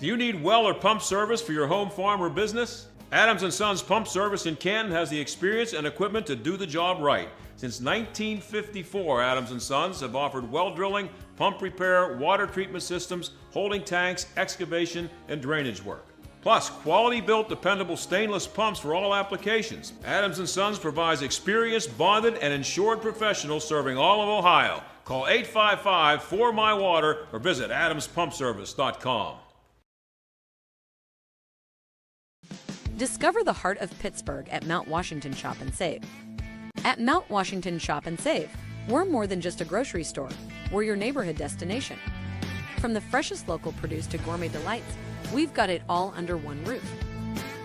Do you need well or pump service for your home, farm, or business? Adams & Sons Pump Service in Canton has the experience and equipment to do the job right. Since 1954, Adams & Sons have offered well drilling, pump repair, water treatment systems, holding tanks, excavation, and drainage work. Plus, quality-built, dependable stainless pumps for all applications. Adams & Sons provides experienced, bonded, and insured professionals serving all of Ohio. Call 855-4MY-WATER or visit adamspumpservice.com. Discover the heart of Pittsburgh at Mount Washington Shop and Save. At Mount Washington Shop and Save, we're more than just a grocery store. We're your neighborhood destination. From the freshest local produce to gourmet delights, we've got it all under one roof.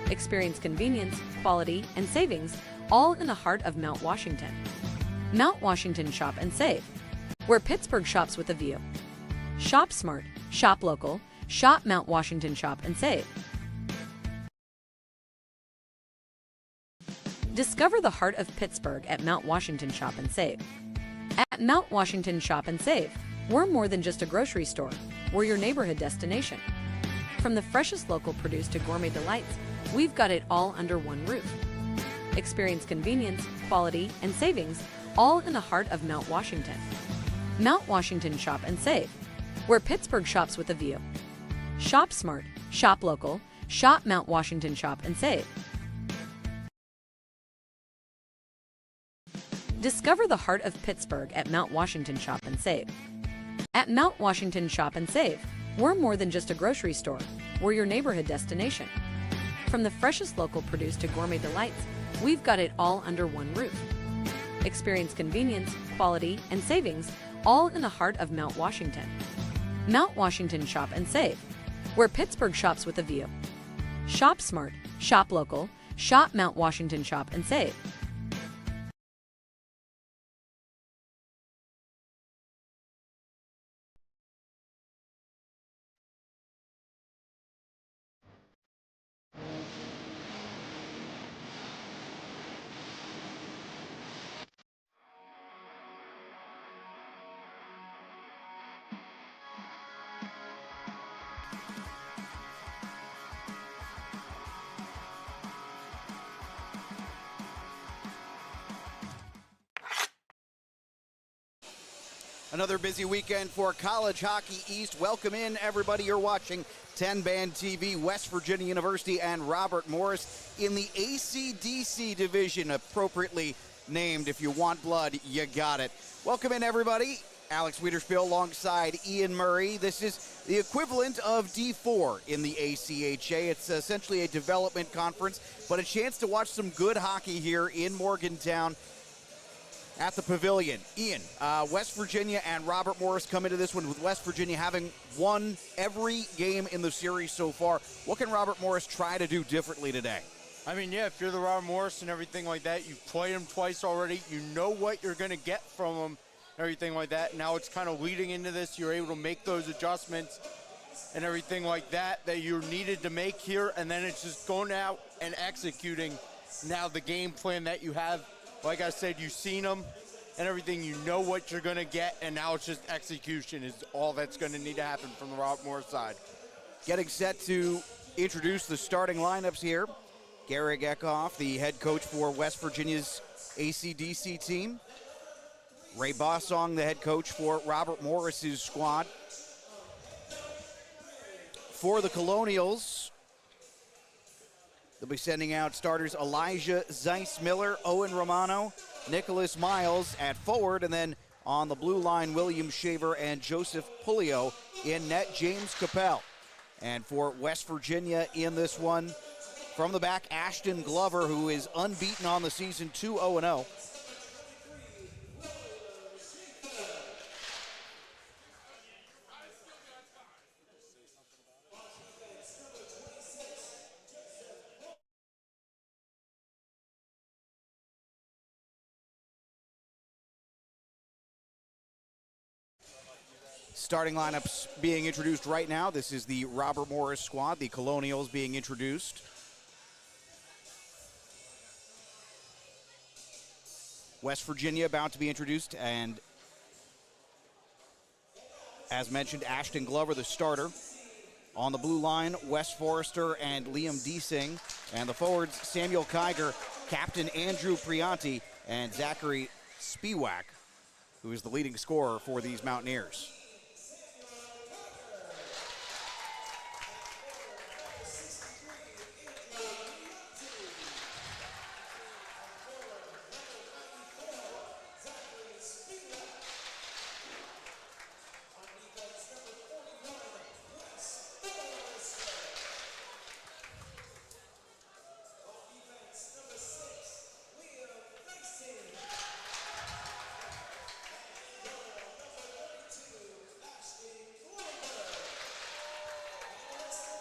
Experience convenience, quality, and savings, all in the heart of Mount Washington. Mount Washington Shop and Save, where Pittsburgh shops with a view. Shop smart, shop local, shop Mount Washington Shop and Save. Discover the heart of Pittsburgh at Mount Washington Shop and Save. At Mount Washington Shop and Save, we're more than just a grocery store. We're your neighborhood destination. From the freshest local produce to gourmet delights, we've got it all under one roof. Experience convenience, quality, and savings, all in the heart of Mount Washington. Mount Washington Shop and Save, where Pittsburgh shops with a view. Shop smart, shop local, shop Mount Washington Shop and Save. Discover the heart of Pittsburgh at Mount Washington Shop and Save. At Mount Washington Shop and Save, we're more than just a grocery store. We're your neighborhood destination. From the freshest local produce to gourmet delights, we've got it all under one roof. Experience convenience, quality, and savings, all in the heart of Mount Washington. Mount Washington Shop and Save, where Pittsburgh shops with a view. Shop smart, shop local, shop Mount Washington Shop and Save. Another busy weekend for College Hockey East. Welcome in, everybody. You're watching TenbandTV, West Virginia University and Robert Morris in the ACDC division, appropriately named. If you want blood, you got it. Welcome in, everybody. Alex Wiederspiel alongside Ian Murray. This is the equivalent of D4 in the ACHA. It's essentially a development conference, but a chance to watch some good hockey here in Morgantown at the Pavilion. Ian, West Virginia and Robert Morris come into this one with West Virginia having won every game in the series so far. What can Robert Morris try to do differently today? I mean, yeah, if you're the Robert Morris and everything like that, you've played him twice already. You know what you're going to get from him, everything like that. Now it's kind of leading into this. You're able to make those adjustments and everything like that you needed to make here, and then it's just going out and executing now the game plan that you have. Like I said, you've seen them and everything. You know what you're going to get, and now it's just execution is all that's going to need to happen from the Robert Morris side. Getting set to introduce the starting lineups here. Garrick Eckhoff, the head coach for West Virginia's ACDC team. Ray Bossong, the head coach for Robert Morris's squad. For the Colonials, they'll be sending out starters Elijah Zeiss-Miller, Owen Romano, Nicholas Miles at forward, and then on the blue line, William Shaver and Joseph Pulio. In net, James Capel. And for West Virginia in this one, from the back, Ashton Glover, who is unbeaten on the season, 2-0-0. Starting lineups being introduced right now. This is the Robert Morris squad, the Colonials being introduced. West Virginia about to be introduced, and as mentioned, Ashton Glover, the starter. On the blue line, Wes Forrester and Liam Deesing. And the forwards, Samuel Kiger, Captain Andrew Prianti, and Zachary Spiewak, who is the leading scorer for these Mountaineers.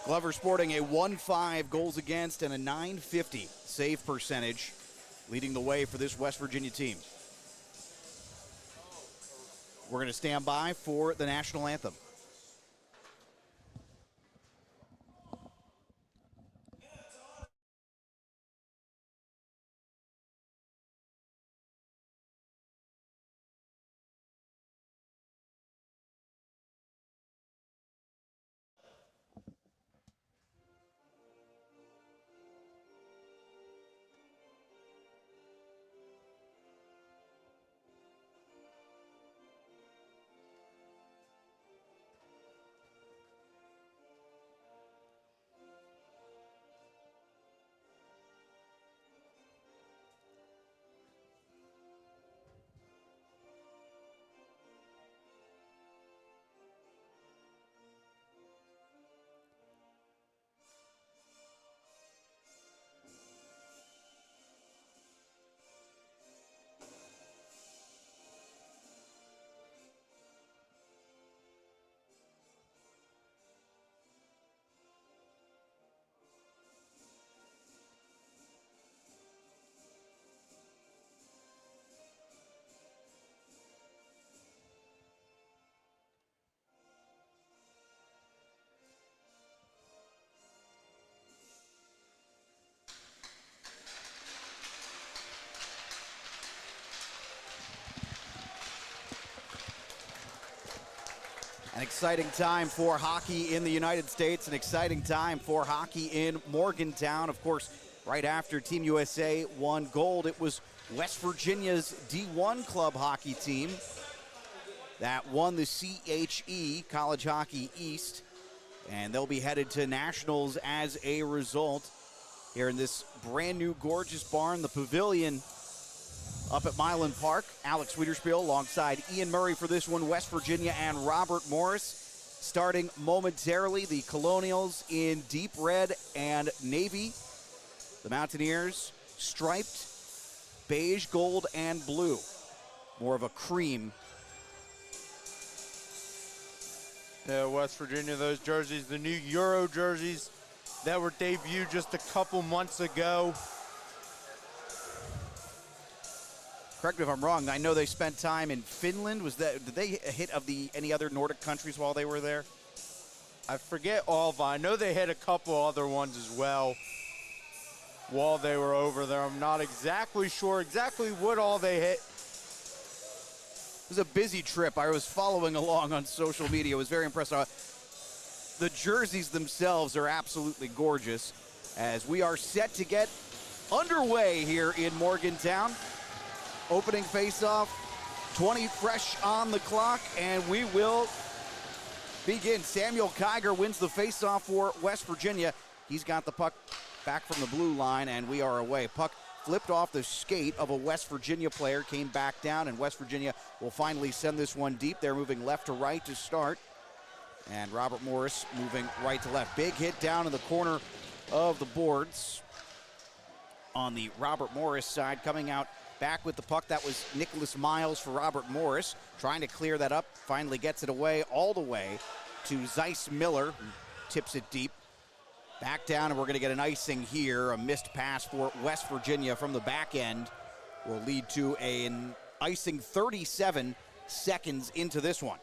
Glover sporting a 1.5 goals against and a .950 save percentage, leading the way for this West Virginia team. We're going to stand by for the national anthem. An exciting time for hockey in the United States, an exciting time for hockey in Morgantown. Of course, right after Team USA won gold, it was West Virginia's D1 club hockey team that won the CHE, College Hockey East, and they'll be headed to nationals as a result here in this brand new gorgeous barn, the Pavilion up at Milan Park. Alex Wiederspiel alongside Ian Murray for this one, West Virginia and Robert Morris. Starting momentarily, the Colonials in deep red and navy. The Mountaineers striped, beige, gold, and blue. More of a cream. Yeah, West Virginia, those jerseys, the new Euro jerseys that were debuted just a couple months ago. Correct me if I'm wrong, I know they spent time in Finland. Did they hit any other Nordic countries while they were there? I forget all of them. I know they hit a couple other ones as well while they were over there. I'm not exactly sure exactly what all they hit. It was a busy trip. I was following along on social media. I was very impressed. The jerseys themselves are absolutely gorgeous as we are set to get underway here in Morgantown. Opening faceoff, 20 fresh on the clock, and we will begin. Samuel Kiger wins the faceoff for West Virginia. He's got the puck back from the blue line, and we are away. Puck flipped off the skate of a West Virginia player, came back down, and West Virginia will finally send this one deep. They're moving left to right to start, and Robert Morris moving right to left. Big hit down in the corner of the boards on the Robert Morris side. Coming out back with the puck, that was Nicholas Miles for Robert Morris, trying to clear that up, finally gets it away all the way to Zeiss Miller, who tips it deep. Back down, and we're going to get an icing here. A missed pass for West Virginia from the back end will lead to an icing 37 seconds into this one.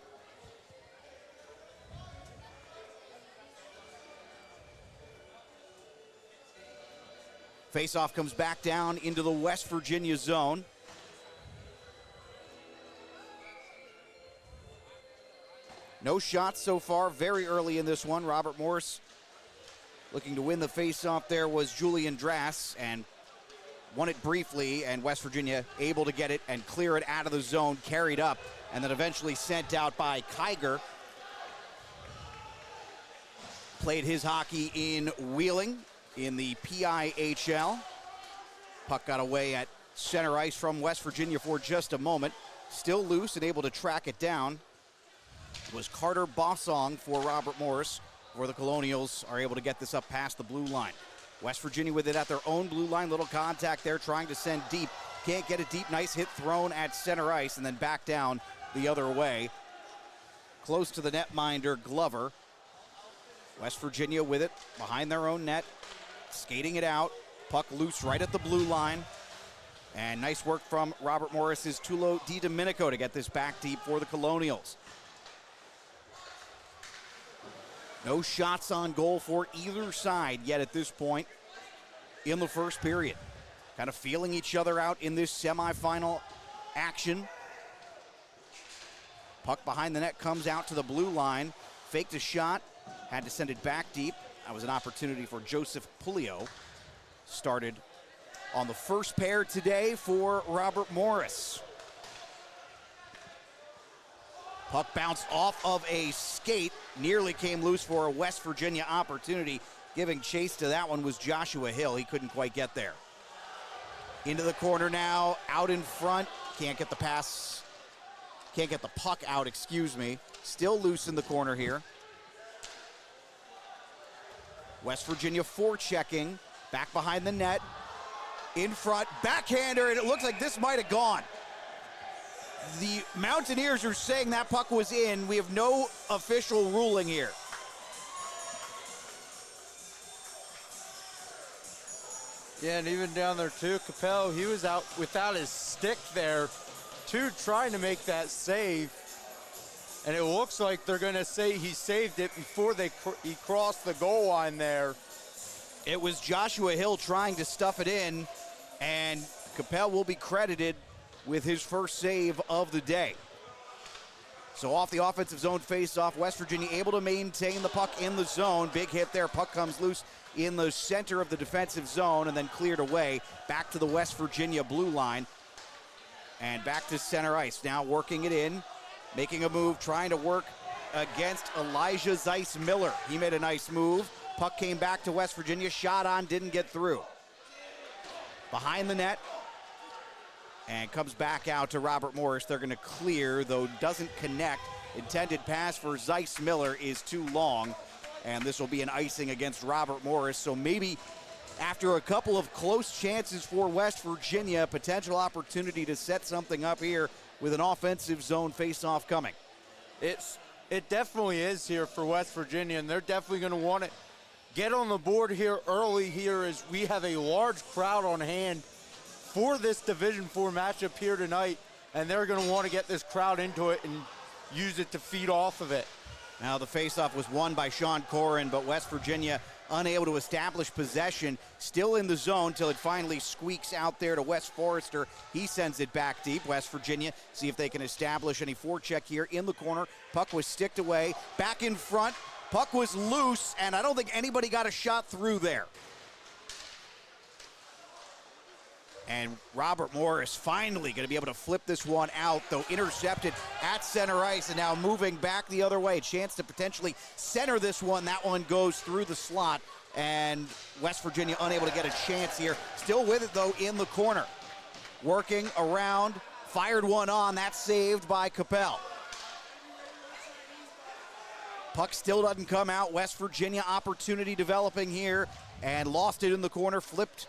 Faceoff comes back down into the West Virginia zone. No shots so far, very early in this one. Robert Morris looking to win the faceoff there was Julian Drass, and won it briefly, and West Virginia able to get it and clear it out of the zone, carried up, and then eventually sent out by Kiger. Played his hockey in Wheeling in the PIHL. Puck got away at center ice from West Virginia for just a moment. Still loose and able to track it down. It was Carter Bossong for Robert Morris, where the Colonials are able to get this up past the blue line. West Virginia with it at their own blue line. Little contact there, trying to send deep. Can't get it deep. Nice hit thrown at center ice and then back down the other way. Close to the netminder, Glover. West Virginia with it behind their own net. Skating it out. Puck loose right at the blue line. And nice work from Robert Morris's Tulo Di Domenico to get this back deep for the Colonials. No shots on goal for either side yet at this point in the first period. Kind of feeling each other out in this semifinal action. Puck behind the net comes out to the blue line. Faked a shot, had to send it back deep. That was an opportunity for Joseph Pulio. Started on the first pair today for Robert Morris. Puck bounced off of a skate, nearly came loose for a West Virginia opportunity. Giving chase to that one was Joshua Hill. He couldn't quite get there. Into the corner now, out in front. Can't get the pass, can't get the puck out, excuse me. Still loose in the corner here. West Virginia forechecking, back behind the net. In front, backhander, and it looks like this might have gone. The Mountaineers are saying that puck was in. We have no official ruling here. Yeah, and even down there too, Capel, he was out without his stick there, too, trying to make that save. And it looks like they're going to say he saved it before he crossed the goal line there. It was Joshua Hill trying to stuff it in, and Capel will be credited with his first save of the day. So off the offensive zone face-off, West Virginia able to maintain the puck in the zone. Big hit there, puck comes loose in the center of the defensive zone and then cleared away back to the West Virginia blue line. And back to center ice, now working it in, making a move, trying to work against Elijah Zeiss-Miller. He made a nice move. Puck came back to West Virginia, shot on, didn't get through. Behind the net, and comes back out to Robert Morris. They're going to clear, though doesn't connect. Intended pass for Zeiss-Miller is too long, and this will be an icing against Robert Morris. So maybe after a couple of close chances for West Virginia, potential opportunity to set something up here with an offensive zone face-off coming. It definitely is here for West Virginia, and they're definitely going to want to get on the board here early here as we have a large crowd on hand for this Division IV matchup here tonight, and they're going to want to get this crowd into it and use it to feed off of it. Now the faceoff was won by Sean Corrin, but West Virginia unable to establish possession, still in the zone till it finally squeaks out there to Wes Forrester. He sends it back deep. West Virginia see if they can establish any forecheck here in the corner. Puck was sticked away, back in front. Puck was loose, and I don't think anybody got a shot through there. And Robert Morris finally going to be able to flip this one out, though intercepted at center ice and now moving back the other way. Chance to potentially center this one. That one goes through the slot, and West Virginia unable to get a chance here. Still with it, though, in the corner. Working around, fired one on. That's saved by Capel. Puck still doesn't come out. West Virginia opportunity developing here, and lost it in the corner, flipped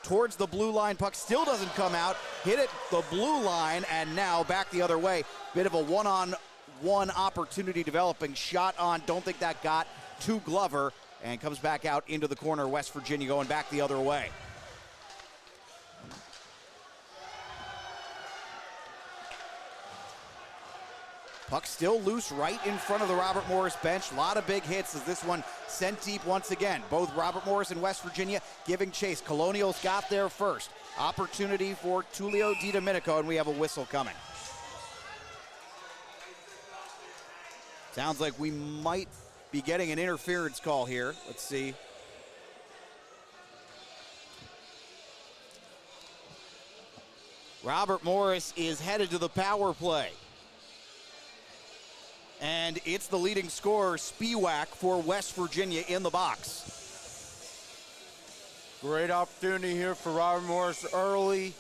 towards the blue line. Puck still doesn't come out. Hit it the blue line, and now back the other way. Bit of a one-on-one opportunity developing. Shot on, don't think that got to Glover, and comes back out into the corner. West Virginia going back the other way. Puck still loose right in front of the Robert Morris bench. A lot of big hits as this one sent deep once again. Both Robert Morris and West Virginia giving chase. Colonials got there first. Opportunity for Tullio Di Domenico, and we have a whistle coming. Sounds like we might be getting an interference call here. Let's see. Robert Morris is headed to the power play. And it's the leading scorer, Spiewak, for West Virginia in the box. Great opportunity here for Robert Morris early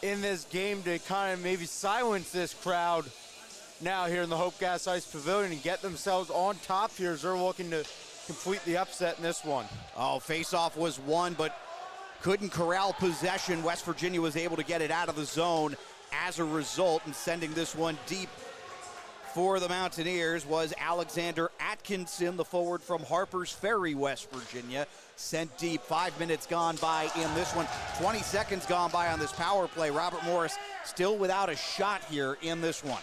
in this game to kind of maybe silence this crowd now here in the Hope Gas Ice Pavilion and get themselves on top here as they're looking to complete the upset in this one. Oh, face-off was won, but couldn't corral possession. West Virginia was able to get it out of the zone as a result, and sending this one deep for the Mountaineers was Alexander Atkinson, the forward from Harpers Ferry, West Virginia. Sent deep. 5 minutes gone by in this one. 20 seconds gone by on this power play. Robert Morris still without a shot here in this one.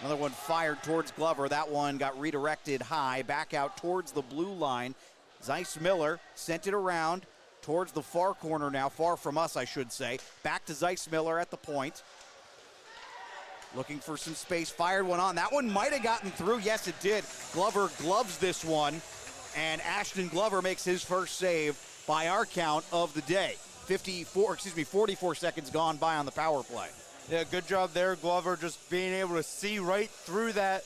Another one fired towards Glover. That one got redirected high, back out towards the blue line. Zeiss Miller sent it around towards the far corner now, far from us, I should say. Back to Zeiss Miller at the point. Looking for some space, fired one on. That one might have gotten through. Yes, it did. Glover gloves this one, and Ashton Glover makes his first save by our count of the day. 44 seconds gone by on the power play. Yeah, good job there, Glover, just being able to see right through that,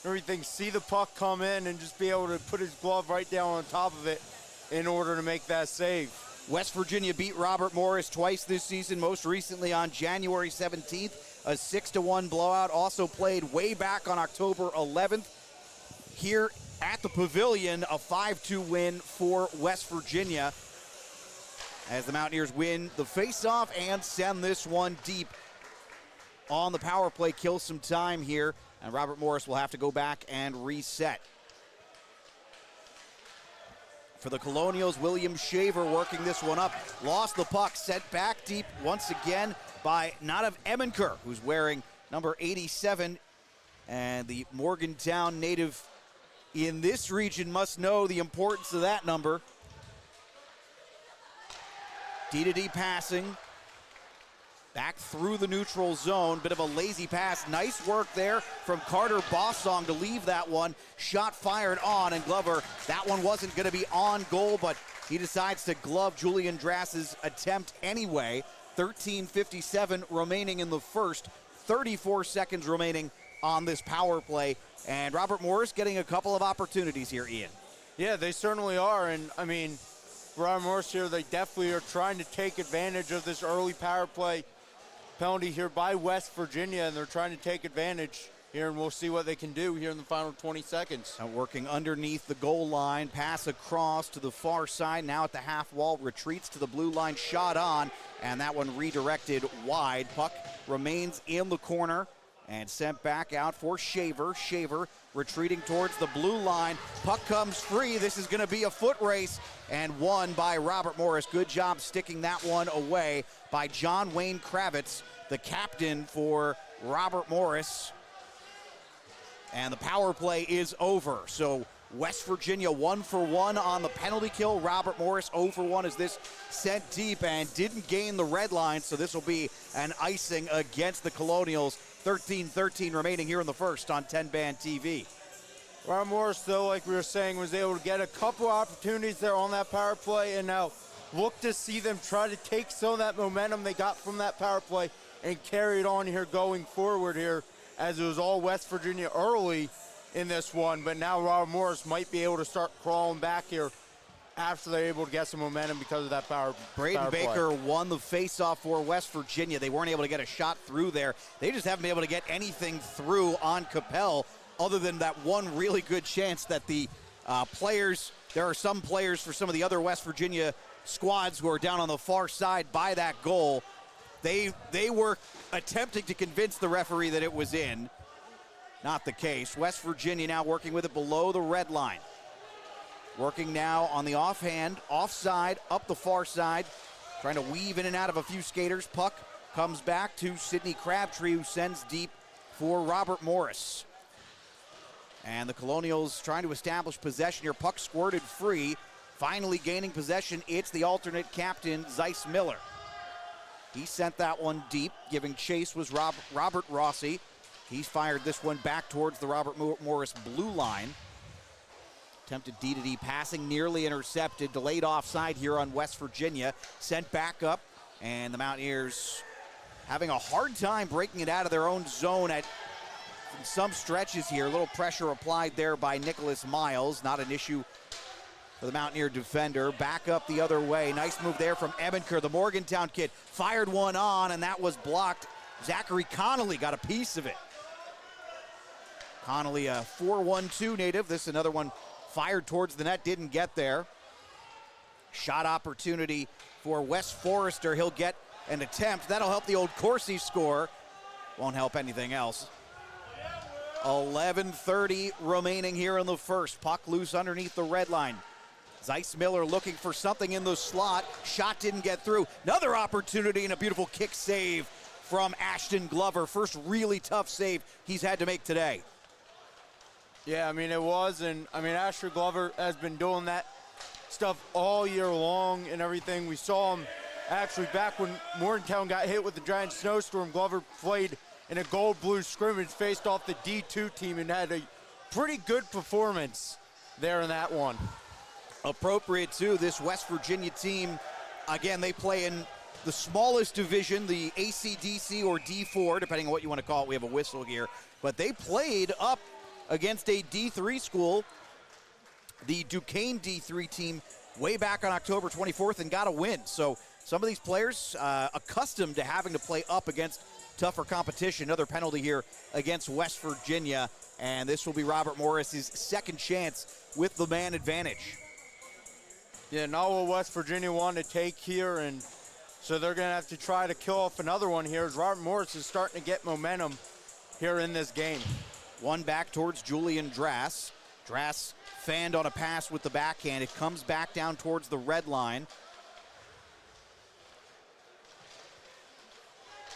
everything, see the puck come in and just be able to put his glove right down on top of it in order to make that save. West Virginia beat Robert Morris twice this season, most recently on January 17th, a 6-1 blowout. Also played way back on October 11th. Here at the Pavilion, a 5-2 win for West Virginia as the Mountaineers win the faceoff and send this one deep on the power play, kill some time here, and Robert Morris will have to go back and reset. For the Colonials, William Shaver working this one up. Lost the puck, sent back deep once again by Nadav Emenker, who's wearing number 87. And the Morgantown native in this region must know the importance of that number. D-to-D passing. Back through the neutral zone. Bit of a lazy pass. Nice work there from Carter Bossong to leave that one. Shot fired on, and Glover, that one wasn't going to be on goal, but he decides to glove Julian Drass's attempt anyway. 13:57 remaining in the first. 34 seconds remaining on this power play. And Robert Morris getting a couple of opportunities here, Ian. Yeah, they certainly are. And, I mean, Robert Morris here, they definitely are trying to take advantage of this early power play penalty here by West Virginia, and they're trying to take advantage here, and we'll see what they can do here in the final 20 seconds. Now working underneath the goal line, pass across to the far side, now at the half wall, retreats to the blue line, shot on, and that one redirected wide. Puck remains in the corner and sent back out for Shaver. Shaver retreating towards the blue line. Puck comes free. This is going to be a foot race, and won by Robert Morris. Good job sticking that one away by John Wayne Kravitz, the captain for Robert Morris. And the power play is over. So West Virginia 1 for 1 on the penalty kill. Robert Morris 0 for 1 as this sent deep and didn't gain the red line. So this will be an icing against the Colonials. 13-13 remaining here in the first on 10-Band TV. Robert Morris, though, like we were saying, was able to get a couple opportunities there on that power play, and now look to see them try to take some of that momentum they got from that power play and carry it on here going forward here, as it was all West Virginia early in this one, but now Robert Morris might be able to start crawling back here after they're able to get some momentum because of that power Braden power Baker play. won the faceoff for West Virginia. They weren't able to get a shot through there. They just haven't been able to get anything through on Capel other than that one really good chance that the players, there are some players for some of the other West Virginia squads who are down on the far side by that goal. They were attempting to convince the referee that it was in. Not the case. West Virginia now working with it below the red line. Working now on the offhand, offside, up the far side, trying to weave in and out of a few skaters. Puck comes back to Sidney Crabtree, who sends deep for Robert Morris. And the Colonials trying to establish possession here. Puck squirted free. Finally gaining possession, it's the alternate captain, Zeiss Miller. He sent that one deep. Giving chase was Robert Rossi. He's fired this one back towards the Robert Morris blue line. Attempted D-to-D passing, nearly intercepted. Delayed offside here on West Virginia. Sent back up, and the Mountaineers having a hard time breaking it out of their own zone at some stretches here. A little pressure applied there by Nicholas Miles. Not an issue for the Mountaineer defender. Back up the other way. Nice move there from Ebenker, the Morgantown kid. Fired one on, and that was blocked. Zachary Connolly got a piece of it. Connolly, a 4-1-2 native. This another one fired towards the net, didn't get there. Shot opportunity for Wes Forrester. He'll get an attempt. That'll help the Old Corsi score. Won't help anything else. 11:30 remaining here in the first. Puck loose underneath the red line. Zeiss Miller looking for something in the slot. Shot didn't get through. Another opportunity and a beautiful kick save from Ashton Glover. First really tough save he's had to make today. Yeah, I mean, it was, and I mean, Ashton Glover has been doing that stuff all year long and everything. We saw him actually back when Morgantown got hit with the giant snowstorm. Glover played in a gold-blue scrimmage, faced off the D2 team, and had a pretty good performance there in that one. Appropriate, too. This West Virginia team, again, they play in the smallest division, the ACDC or D4, depending on what you want to call it. We have a whistle here. But they played up against a D3 school, the Duquesne D3 team, way back on October 24th and got a win. So some of these players accustomed to having to play up against tougher competition. Another penalty here against West Virginia, and this will be Robert Morris's second chance with the man advantage. Yeah, not what West Virginia wanted to take here, and so they're going to have to try to kill off another one here as Robert Morris is starting to get momentum here in this game. One back towards Julian Drass. Drass fanned on a pass with the backhand. It comes back down towards the red line.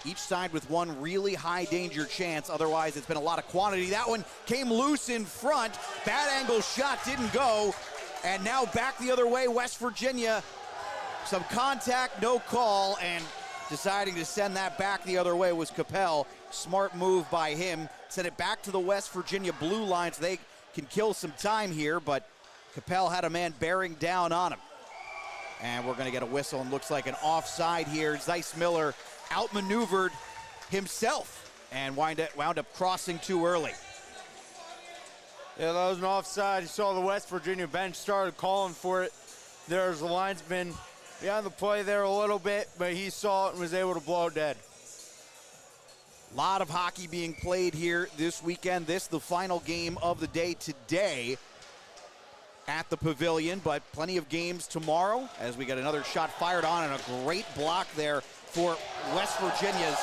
Each side with one really high danger chance. Otherwise, it's been a lot of quantity. That one came loose in front. Bad angle shot didn't go. And now back the other way, West Virginia. Some contact, no call, and deciding to send that back the other way was Capel. Smart move by him. Sent it back to the West Virginia blue line so they can kill some time here, but Capel had a man bearing down on him. And we're going to get a whistle, and looks like an offside here. Zeiss Miller outmaneuvered himself and wound up crossing too early. Yeah, that was an offside. You saw the West Virginia bench started calling for it. There's the linesman behind the play there a little bit, but he saw it and was able to blow dead. A lot of hockey being played here this weekend. This the final game of the day today at the Pavilion, but plenty of games tomorrow as we get another shot fired on and a great block there for West Virginia's.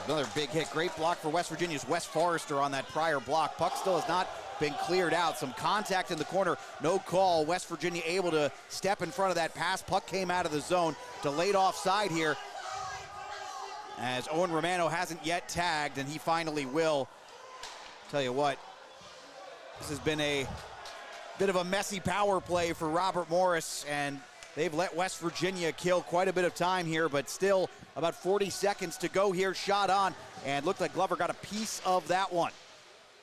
Another big hit. Great block for West Virginia's Wes Forrester on that prior block. Puck still has not been cleared out. Some contact in the corner. No call. West Virginia able to step in front of that pass. Puck came out of the zone. Delayed offside here as Owen Romano hasn't yet tagged, and he finally will. Tell you what, this has been a bit of a messy power play for Robert Morris, and they've let West Virginia kill quite a bit of time here, but still about 40 seconds to go here. Shot on, and looked like Glover got a piece of that one.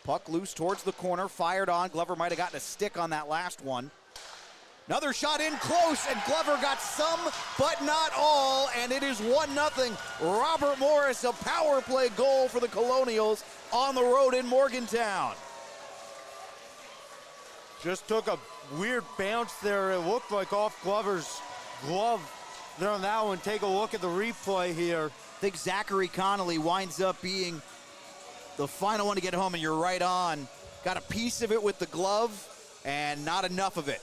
Puck loose towards the corner, fired on. Glover might have gotten a stick on that last one. Another shot in close, and Glover got some, but not all, and it is 1-0. Robert Morris, a power play goal for the Colonials on the road in Morgantown. Just took a weird bounce there. It looked like off Glover's glove there on that one. Take a look at the replay here. I think Zachary Connolly winds up being the final one to get home, and you're right on. Got a piece of it with the glove, and not enough of it.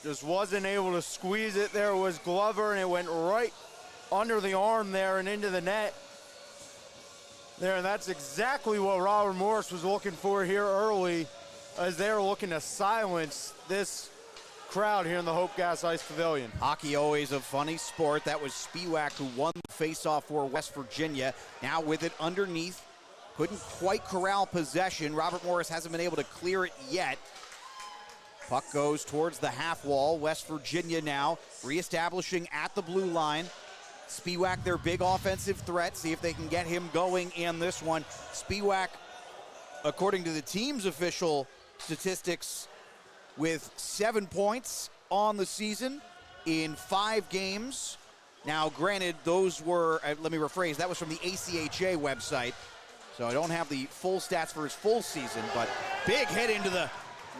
Just wasn't able to squeeze it. There was Glover, and it went right under the arm there and into the net. There, and that's exactly what Robert Morris was looking for here early, as they're looking to silence this crowd here in the Hope Gas Ice Pavilion. Hockey always a funny sport. That was Spiewak who won the faceoff for West Virginia. Now with it underneath, couldn't quite corral possession. Robert Morris hasn't been able to clear it yet. Puck goes towards the half wall. West Virginia now reestablishing at the blue line. Spiewak, their big offensive threat. See if they can get him going in this one. Spiewak, according to the team's official statistics, with 7 points on the season in 5 games. Now, granted, those were, let me rephrase, that was from the ACHA website, so I don't have the full stats for his full season, but big hit into the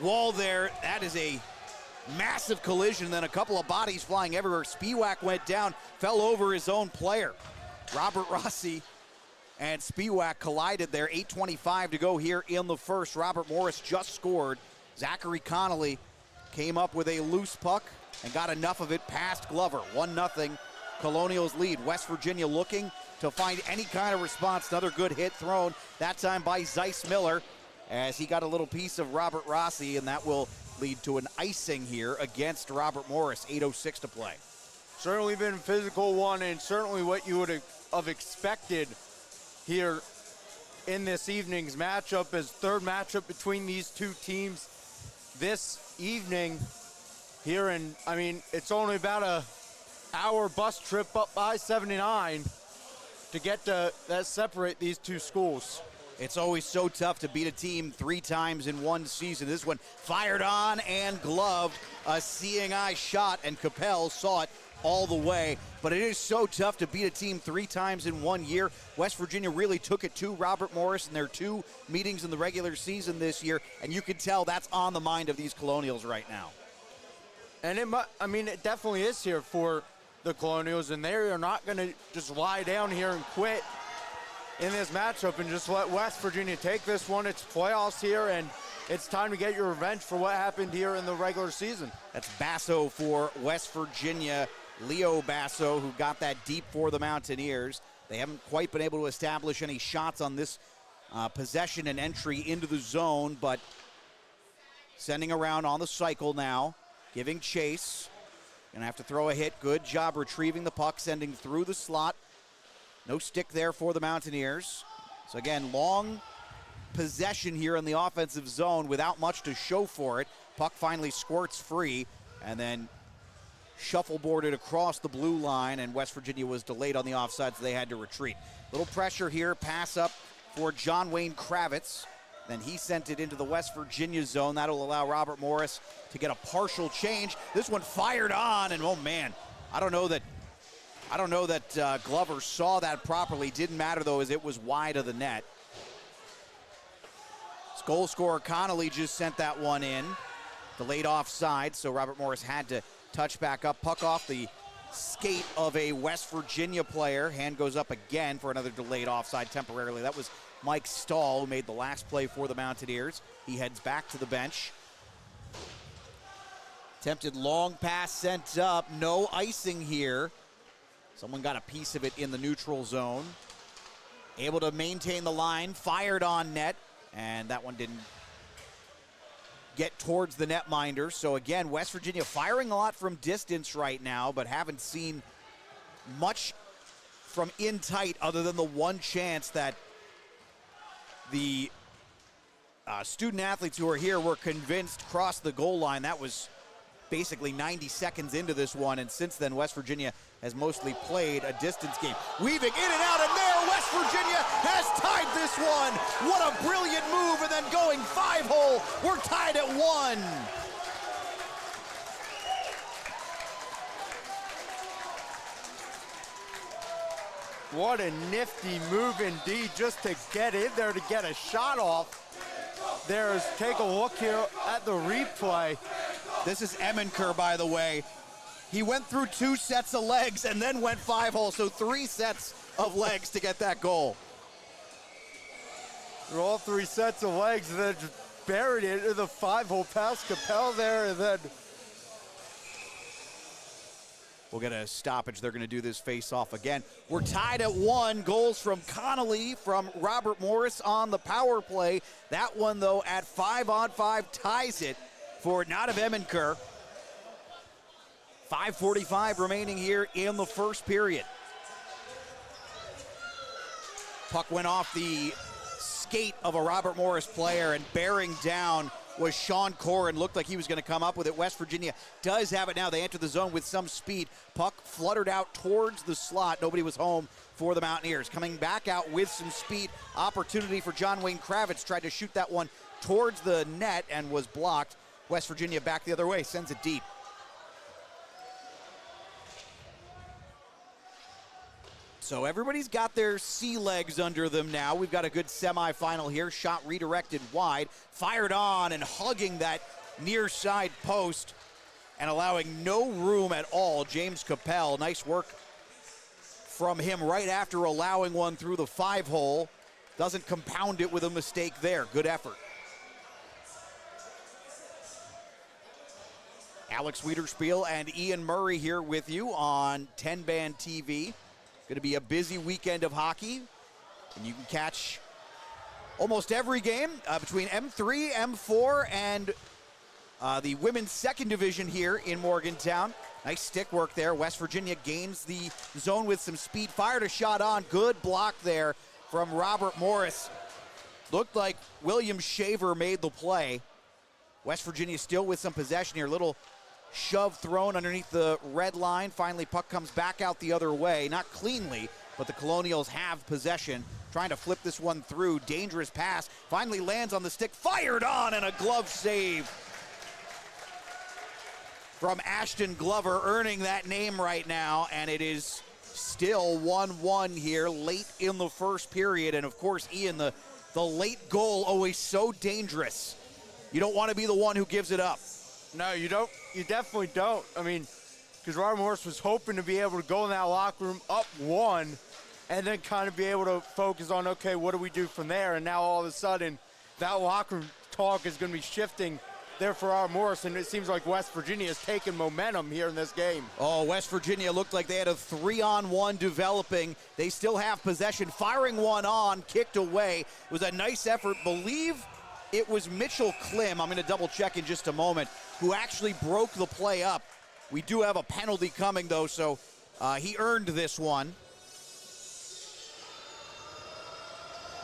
wall there. That is a massive collision, then a couple of bodies flying everywhere. Spiewak went down, fell over his own player. Robert Rossi and Spiewak collided there. 8:25 to go here in the first. Robert Morris just scored. Zachary Connolly came up with a loose puck and got enough of it past Glover. 1-0 Colonials lead. West Virginia looking to find any kind of response. Another good hit thrown, that time by Zeiss Miller, as he got a little piece of Robert Rossi, and that will lead to an icing here against Robert Morris. 8:06 to play. Certainly been a physical one, and certainly what you would have expected here in this evening's matchup, as third matchup between these two teams this evening here. And I mean, it's only about a hour bus trip up I-79 to get to that separate these two schools. It's always so tough to beat a team 3 times in one season. This one fired on and gloved. A seeing eye shot, and Capel saw it all the way. But it is so tough to beat a team 3 times in 1 year. West Virginia really took it to Robert Morris in their 2 meetings in the regular season this year, and you can tell that's on the mind of these Colonials right now. And it definitely is here for the Colonials, and they are not going to just lie down here and quit in this matchup and just let West Virginia take this one. It's playoffs here, and it's time to get your revenge for what happened here in the regular season. That's Basso for West Virginia, Leo Basso, who got that deep for the Mountaineers. They haven't quite been able to establish any shots on this possession and entry into the zone, but sending around on the cycle now, giving chase. Gonna have to throw a hit. Good job retrieving the puck, sending through the slot. No stick there for the Mountaineers. So again, long possession here in the offensive zone without much to show for it. Puck finally squirts free and then shuffleboarded across the blue line, and West Virginia was delayed on the offside, so they had to retreat. Little pressure here, pass up for John Wayne Kravitz. Then he sent it into the West Virginia zone. That'll allow Robert Morris to get a partial change. This one fired on, and oh man, I don't know that Glover saw that properly. Didn't matter though, as it was wide of the net. Goal scorer Connolly just sent that one in. Delayed offside, so Robert Morris had to touch back up. Puck off the skate of a West Virginia player. Hand goes up again for another delayed offside temporarily. That was Mike Stahl, who made the last play for the Mountaineers. He heads back to the bench. Attempted long pass sent up. No icing here. Someone got a piece of it in the neutral zone. Able to maintain the line. Fired on net. And that one didn't get towards the netminder. So again, West Virginia firing a lot from distance right now, but haven't seen much from in tight other than the one chance that the student athletes who are here were convinced crossed the goal line. That was basically 90 seconds into this one, and since then West Virginia has mostly played a distance game. Weaving in and out, and there West Virginia has tied this one. What a brilliant move, and then going 5-hole. We're tied at 1. What a nifty move indeed, just to get in there to get a shot off. Take a look here at the replay. This is Emenker, by the way. He went through 2 sets of legs and then went 5-hole, so 3 sets of legs to get that goal. Through all 3 sets of legs, and then just buried it into the 5-hole past Capel there, and then we'll get a stoppage. They're going to do this face-off again. We're tied at 1. Goals from Connolly, from Robert Morris on the power play. That one, though, at 5-on-5 ties it for Nadav Emenker. 5:45 remaining here in the first period. Puck went off the skate of a Robert Morris player and bearing down was Sean Corrin. Looked like he was going to come up with it. West Virginia does have it now. They enter the zone with some speed. Puck fluttered out towards the slot. Nobody was home for the Mountaineers. Coming back out with some speed. Opportunity for John Wayne Kravitz. Tried to shoot that one towards the net and was blocked. West Virginia back the other way. Sends it deep. So everybody's got their sea legs under them now. We've got a good semifinal here. Shot redirected wide. Fired on and hugging that near side post and allowing no room at all. James Capel, nice work from him right after allowing one through the 5-hole. Doesn't compound it with a mistake there. Good effort. Alex Wiederspiel and Ian Murray here with you on Tenband TV. Going to be a busy weekend of hockey, and you can catch almost every game between M3, M4, and the women's second division here in Morgantown. Nice stick work there. West Virginia gains the zone with some speed. Fired a shot on. Good block there from Robert Morris. Looked like William Shaver made the play. West Virginia still with some possession here. Little shove thrown underneath the red line. Finally, puck comes back out the other way. Not cleanly, but the Colonials have possession. Trying to flip this one through. Dangerous pass. Finally lands on the stick. Fired on and a glove save from Ashton Glover, earning that name right now. And it is still 1-1 here late in the first period. And of course, Ian, the late goal always so dangerous. You don't want to be the one who gives it up. No, you don't. You definitely don't. I mean, because Robert Morris was hoping to be able to go in that locker room up 1 and then kind of be able to focus on, okay, what do we do from there? And now all of a sudden, that locker room talk is going to be shifting there for Robert Morris, and it seems like West Virginia is taking momentum here in this game. Oh, West Virginia looked like they had a 3-on-1 developing. They still have possession. Firing one on, kicked away. It was a nice effort. Believe it was Mitchell Klim, I'm going to double check in just a moment, who actually broke the play up. We do have a penalty coming, though, so he earned this one.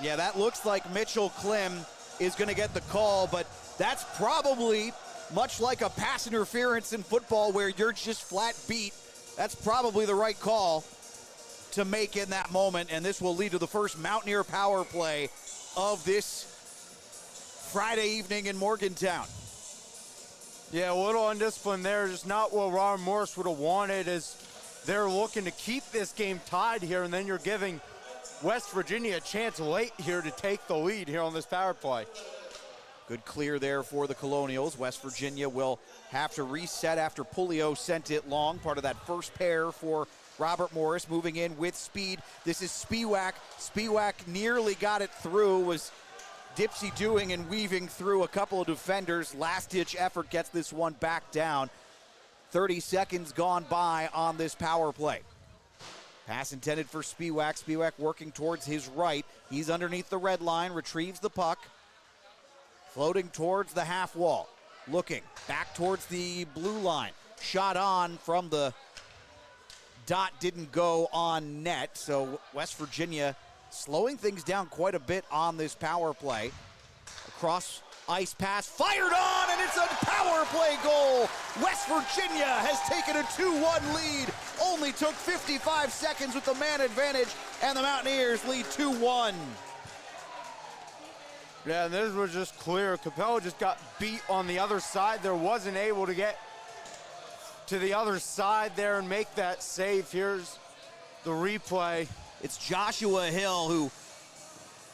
Yeah, that looks like Mitchell Klim is going to get the call, but that's probably much like a pass interference in football where you're just flat beat. That's probably the right call to make in that moment, and this will lead to the first Mountaineer power play of this Friday evening in Morgantown. Yeah, a little undisciplined there. Just not what Robert Morris would have wanted, as they're looking to keep this game tied here, and then you're giving West Virginia a chance late here to take the lead here on this power play. Good clear there for the Colonials. West Virginia will have to reset after Pulio sent it long. Part of that first pair for Robert Morris, moving in with speed. This is Spiewak. Spiewak nearly got it through, was dipsy-doing and weaving through a couple of defenders. Last-ditch effort gets this one back down. 30 seconds gone by on this power play. Pass intended for Spiewak. Spiewak working towards his right. He's underneath the red line, retrieves the puck. Floating towards the half wall. Looking back towards the blue line. Shot on from the dot, didn't go on net. So West Virginia slowing things down quite a bit on this power play. Across ice pass, fired on, and it's a power play goal. West Virginia has taken a 2-1 lead. Only took 55 seconds with the man advantage, and the Mountaineers lead 2-1. Yeah, this was just clear. Capella just got beat on the other side there. Wasn't able to get to the other side there and make that save. Here's the replay. It's Joshua Hill who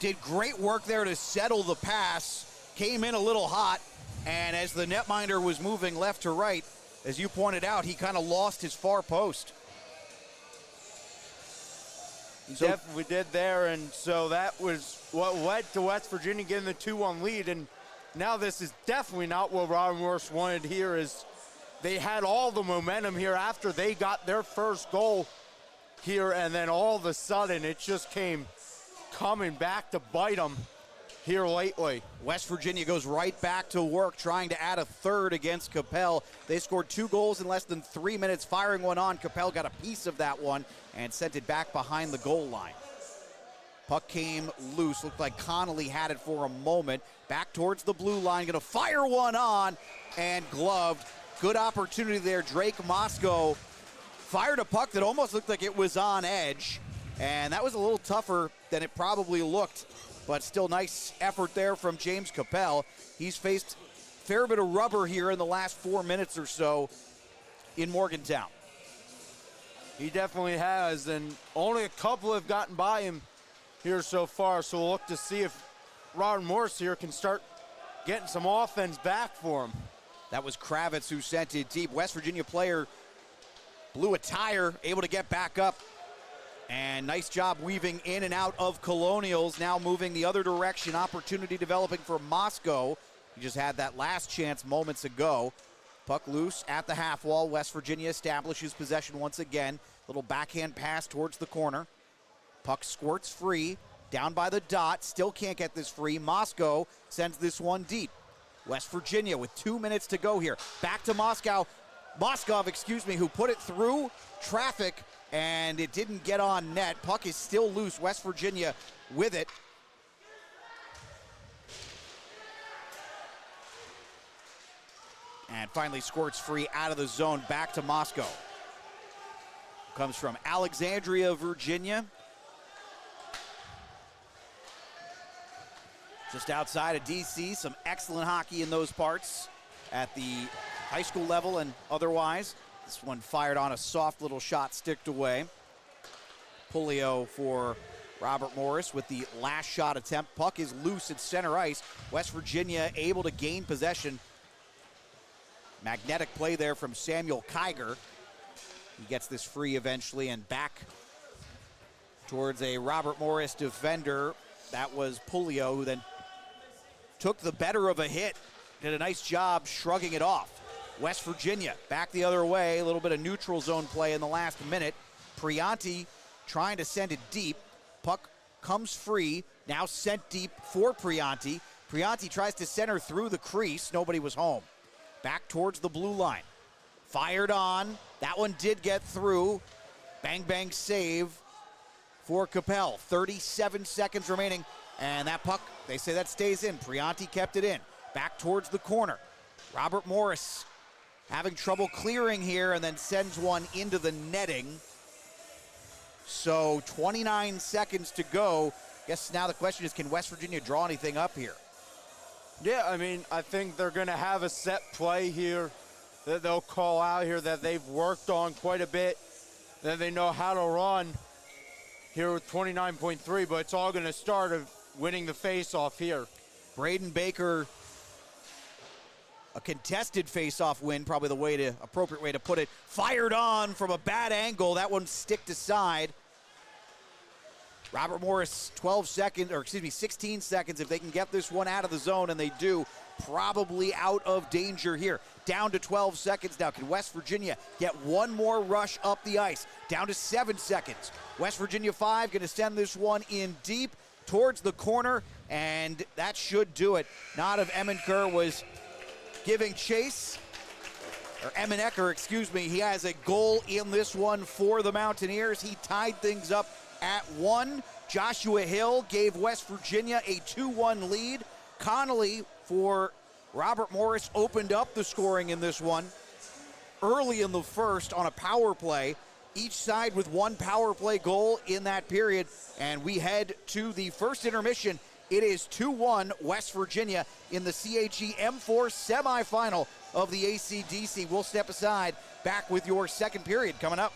did great work there to settle the pass. Came in a little hot, and as the netminder was moving left to right, as you pointed out, he kind of lost his far post. He definitely did there, and so that was what led to West Virginia getting the 2-1 lead. And now this is definitely not what Robert Morris wanted here, is they had all the momentum here after they got their first goal here, and then all of a sudden it just came coming back to bite them here lately. West Virginia goes right back to work trying to add a third against Capel. They scored 2 goals in less than 3 minutes, firing one on. Capel got a piece of that one and sent it back behind the goal line. Puck came loose. Looked like Connolly had it for a moment. Back towards the blue line. Going to fire one on and gloved. Good opportunity there. Drake Moscow fired a puck that almost looked like it was on edge. And that was a little tougher than it probably looked. But still nice effort there from James Capel. He's faced a fair bit of rubber here in the last 4 minutes or so in Morgantown. He definitely has, and only a couple have gotten by him here so far, so we'll look to see if Robert Morris here can start getting some offense back for him. That was Kravitz who sent it deep. West Virginia player blew a tire, able to get back up. And nice job weaving in and out of Colonials, now moving the other direction. Opportunity developing for Moscow. He just had that last chance moments ago. Puck loose at the half wall. West Virginia establishes possession once again. Little backhand pass towards the corner. Puck squirts free, down by the dot. Still can't get this free. Moscow sends this one deep. West Virginia with 2 minutes to go here. Back to Moskov, who put it through traffic, and it didn't get on net. Puck is still loose. West Virginia with it. And finally squirts free out of the zone, back to Moscow. Comes from Alexandria, Virginia. Just outside of DC, some excellent hockey in those parts at the high school level and otherwise. This one fired on a soft little shot, sticked away. Pulio for Robert Morris with the last shot attempt. Puck is loose at center ice. West Virginia able to gain possession. Magnetic play there from Samuel Kiger. He gets this free eventually and back towards a Robert Morris defender. That was Pulio, who then took the better of a hit. Did a nice job shrugging it off. West Virginia back the other way. A little bit of neutral zone play in the last minute. Prianti trying to send it deep. Puck comes free. Now sent deep for Prianti. Prianti tries to center through the crease. Nobody was home. Back towards the blue line. Fired on. That one did get through. Bang, bang save for Capel. 37 seconds remaining. And that puck, they say that stays in. Prianti kept it in. Back towards the corner. Robert Morris having trouble clearing here and then sends one into the netting. So 29 seconds to go. Guess now the question is, can West Virginia draw anything up here? Yeah, I mean, I think they're going to have a set play here that they'll call out here that they've worked on quite a bit, that they know how to run here with 29.3, but it's all going to start of winning the face-off here. Braden Baker, a contested face-off win, probably the appropriate way to put it. Fired on from a bad angle. That one sticked aside. Robert Morris, 16 seconds. If they can get this one out of the zone, and they do, probably out of danger here. Down to 12 seconds now. Can West Virginia get one more rush up the ice? Down to 7 seconds. West Virginia 5 going to send this one in deep towards the corner, and that should do it. Not Emmenker was giving chase, or Emmenecker, excuse me. He has a goal in this one for the Mountaineers. He tied things up at 1. Joshua Hill gave West Virginia a 2-1 lead. Connolly for Robert Morris opened up the scoring in this one early in the first on a power play. Each side with one power play goal in that period. And we head to the first intermission. It is 2-1 West Virginia in the CHE M4 semifinal of the ACDC. We'll step aside. Back with your second period coming up.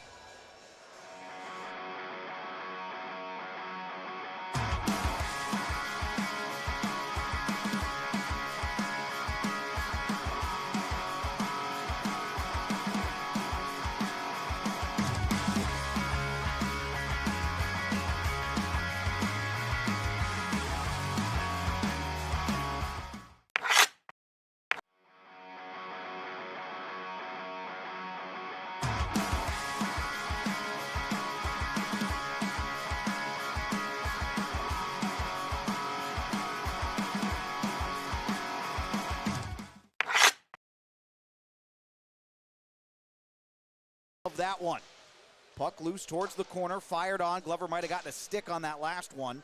Of that one. Puck loose towards the corner, fired on. Glover might have gotten a stick on that last one.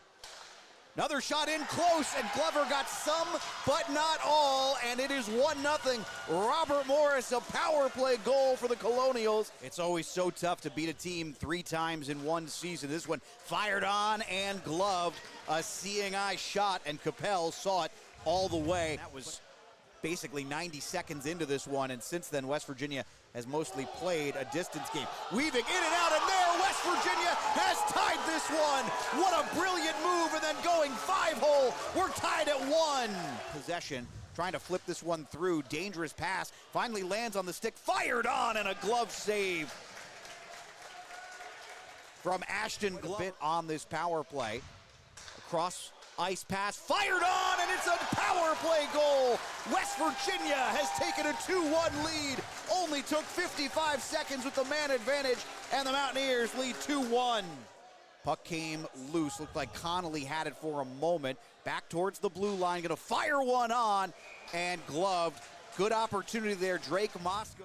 Another shot in close, and Glover got some, but not all, and it is 1-0. Robert Morris, a power play goal for the Colonials. It's always so tough to beat a team 3 times in one season. This one fired on and gloved. A seeing eye shot, and Capel saw it all the way. That was basically 90 seconds into this one, and since then West Virginia has mostly played a distance game. Weaving in and out, and there West Virginia has tied this one. What a brilliant move, and then going 5-hole. We're tied at 1. Possession, trying to flip this one through. Dangerous pass, finally lands on the stick, fired on, and a glove save from Ashton Glover. Bit on this power play. Cross ice pass, fired on, and it's a power play goal. West Virginia has taken a 2-1 lead. Only took 55 seconds with the man advantage, and the Mountaineers lead 2-1. Puck came loose, looked like Connolly had it for a moment. Back towards the blue line, gonna fire one on, and gloved. Good opportunity there, Drake Moscow.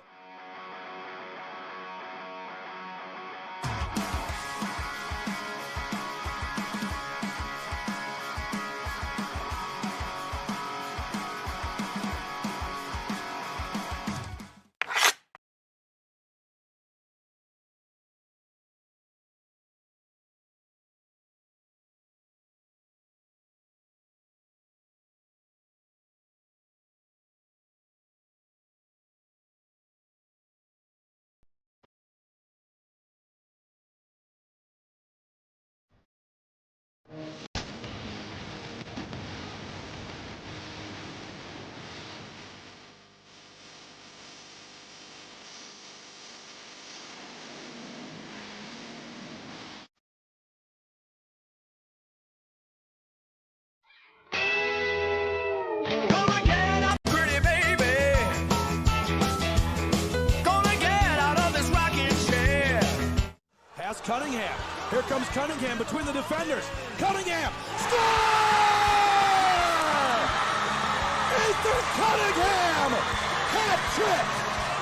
Cunningham. Here comes Cunningham between the defenders. Cunningham! Score! Ethan Cunningham! Hat trick!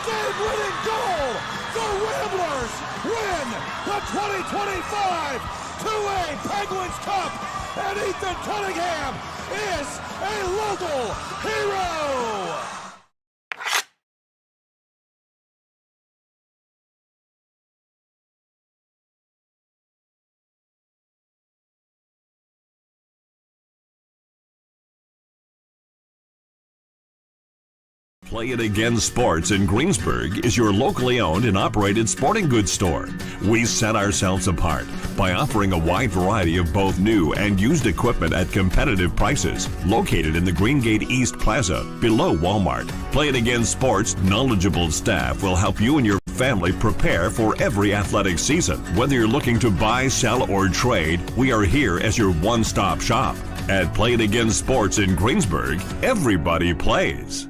Game-winning goal! The Ramblers win the 2025 2A Penguins Cup! And Ethan Cunningham is a local hero! Play It Again Sports in Greensburg is your locally owned and operated sporting goods store. We set ourselves apart by offering a wide variety of both new and used equipment at competitive prices. Located in the Greengate East Plaza, below Walmart, Play It Again Sports' knowledgeable staff will help you and your family prepare for every athletic season. Whether you're looking to buy, sell, or trade, we are here as your one-stop shop. At Play It Again Sports in Greensburg, everybody plays.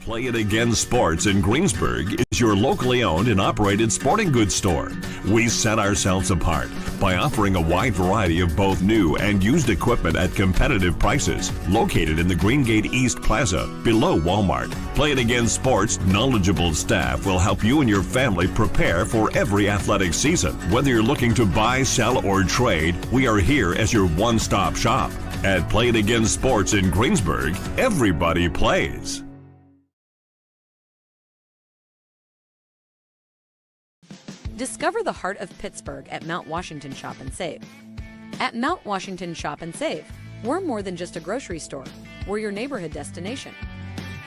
Play It Again Sports in Greensburg is your locally owned and operated sporting goods store. We set ourselves apart by offering a wide variety of both new and used equipment at competitive prices. Located in the Greengate East Plaza, below Walmart, Play It Again Sports' knowledgeable staff will help you and your family prepare for every athletic season. Whether you're looking to buy, sell, or trade, we are here as your one-stop shop. At Play It Again Sports in Greensburg, everybody plays. Discover the heart of Pittsburgh at Mount Washington Shop and Save. At Mount Washington Shop and Save, we're more than just a grocery store. We're your neighborhood destination.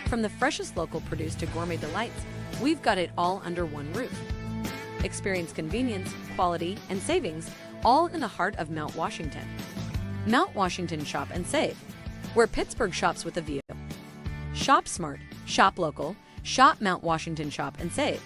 From the freshest local produce to gourmet delights, we've got it all under one roof. Experience convenience, quality, and savings, all in the heart of Mount Washington. Mount Washington Shop and Save, where Pittsburgh shops with a view. Shop smart, shop local, shop Mount Washington Shop and Save.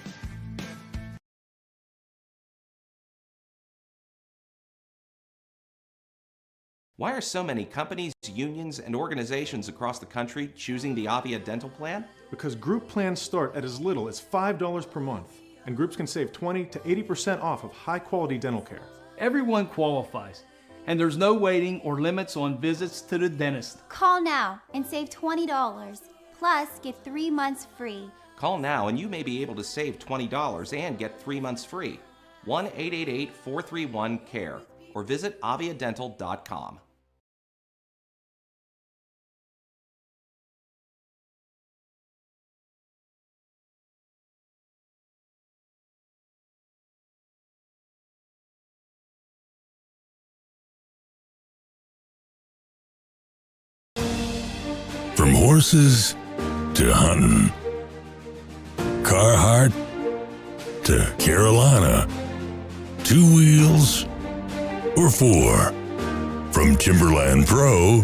Why are so many companies, unions, and organizations across the country choosing the Avia dental plan? Because group plans start at as little as $5 per month, and groups can save 20 to 80% off of high-quality dental care. Everyone qualifies, and there's no waiting or limits on visits to the dentist. Call now and save $20, plus get 3 months free. Call now and you may be able to save $20 and get 3 months free. 1-888-431-CARE or visit aviadental.com. From horses to hunting, Carhartt to Carolina, 2 wheels or 4, from Timberland Pro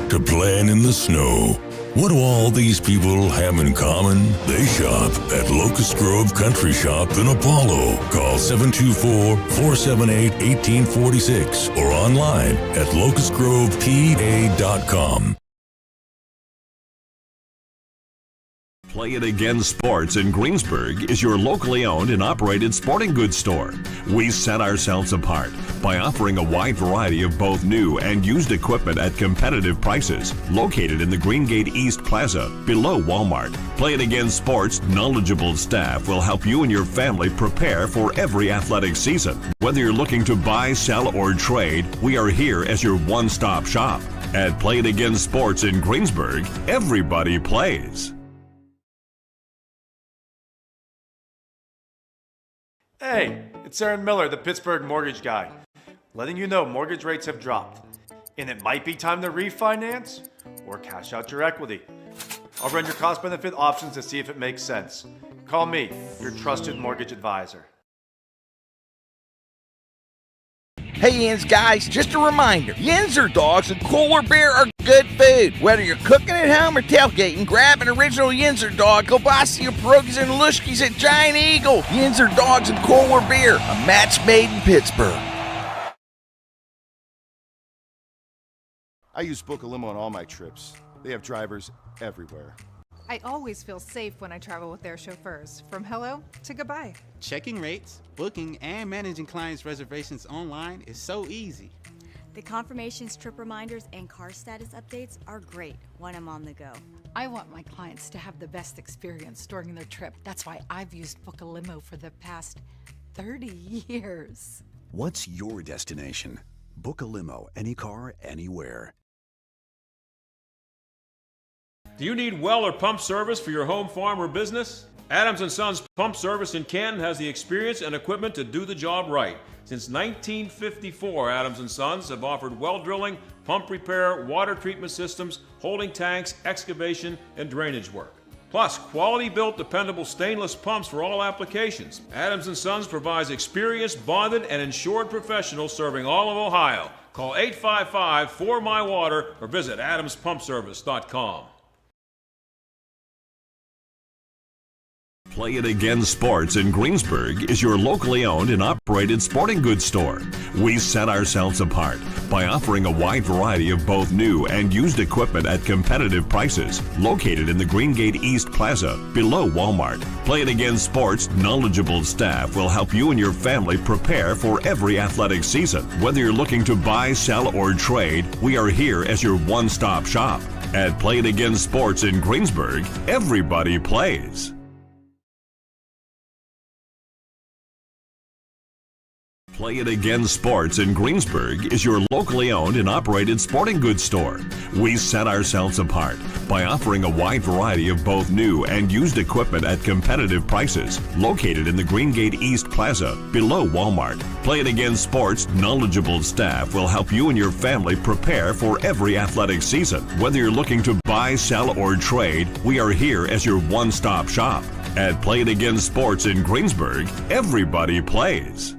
to playing in the snow. What do all these people have in common? They shop at Locust Grove Country Shop in Apollo. Call 724-478-1846 or online at locustgrovepa.com. Play It Again Sports in Greensburg is your locally owned and operated sporting goods store. We set ourselves apart by offering a wide variety of both new and used equipment at competitive prices, located in the Greengate East Plaza, below Walmart. Play It Again Sports' knowledgeable staff will help you and your family prepare for every athletic season. Whether you're looking to buy, sell, or trade, we are here as your one-stop shop. At Play It Again Sports in Greensburg, everybody plays. Hey, it's Aaron Miller, the Pittsburgh mortgage guy, letting you know mortgage rates have dropped, and it might be time to refinance or cash out your equity. I'll run your cost-benefit options to see if it makes sense. Call me, your trusted mortgage advisor. Hey Yins guys, just a reminder, Yinzer dogs and cooler beer are good food. Whether you're cooking at home or tailgating, grab an original Yinzer dog, kielbasa or pierogies and lushkis at Giant Eagle. Yinzer dogs and cooler beer, a match made in Pittsburgh. I use Book a Limo on all my trips. They have drivers everywhere. I always feel safe when I travel with their chauffeurs, from hello to goodbye. Checking rates, booking, and managing clients' reservations online is so easy. The confirmations, trip reminders, and car status updates are great when I'm on the go. I want my clients to have the best experience during their trip. That's why I've used Book a Limo for the past 30 years. What's your destination? Book a limo, any car, anywhere. Do you need well or pump service for your home, farm, or business? Adams & Sons Pump Service in Canton has the experience and equipment to do the job right. Since 1954, Adams & Sons have offered well drilling, pump repair, water treatment systems, holding tanks, excavation, and drainage work. Plus, quality-built, dependable stainless pumps for all applications. Adams & Sons provides experienced, bonded, and insured professionals serving all of Ohio. Call 855-4MY-WATER or visit adamspumpservice.com. Play It Again Sports in Greensburg is your locally owned and operated sporting goods store. We set ourselves apart by offering a wide variety of both new and used equipment at competitive prices, located in the Greengate East Plaza, below Walmart. Play It Again Sports' knowledgeable staff will help you and your family prepare for every athletic season. Whether you're looking to buy, sell, or trade, we are here as your one-stop shop. At Play It Again Sports in Greensburg, everybody plays. Play It Again Sports in Greensburg is your locally owned and operated sporting goods store. We set ourselves apart by offering a wide variety of both new and used equipment at competitive prices, located in the Greengate East Plaza, below Walmart. Play It Again Sports' knowledgeable staff will help you and your family prepare for every athletic season. Whether you're looking to buy, sell, or trade, we are here as your one-stop shop. At Play It Again Sports in Greensburg, everybody plays.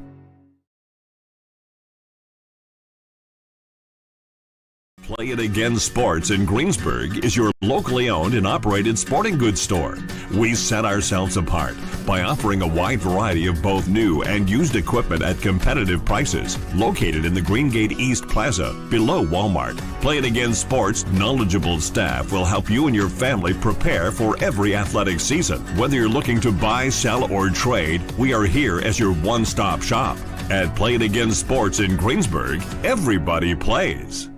Play It Again Sports in Greensburg is your locally owned and operated sporting goods store. We set ourselves apart by offering a wide variety of both new and used equipment at competitive prices, located in the Greengate East Plaza, below Walmart. Play It Again Sports' knowledgeable staff will help you and your family prepare for every athletic season. Whether you're looking to buy, sell, or trade, we are here as your one-stop shop. At Play It Again Sports in Greensburg, everybody plays.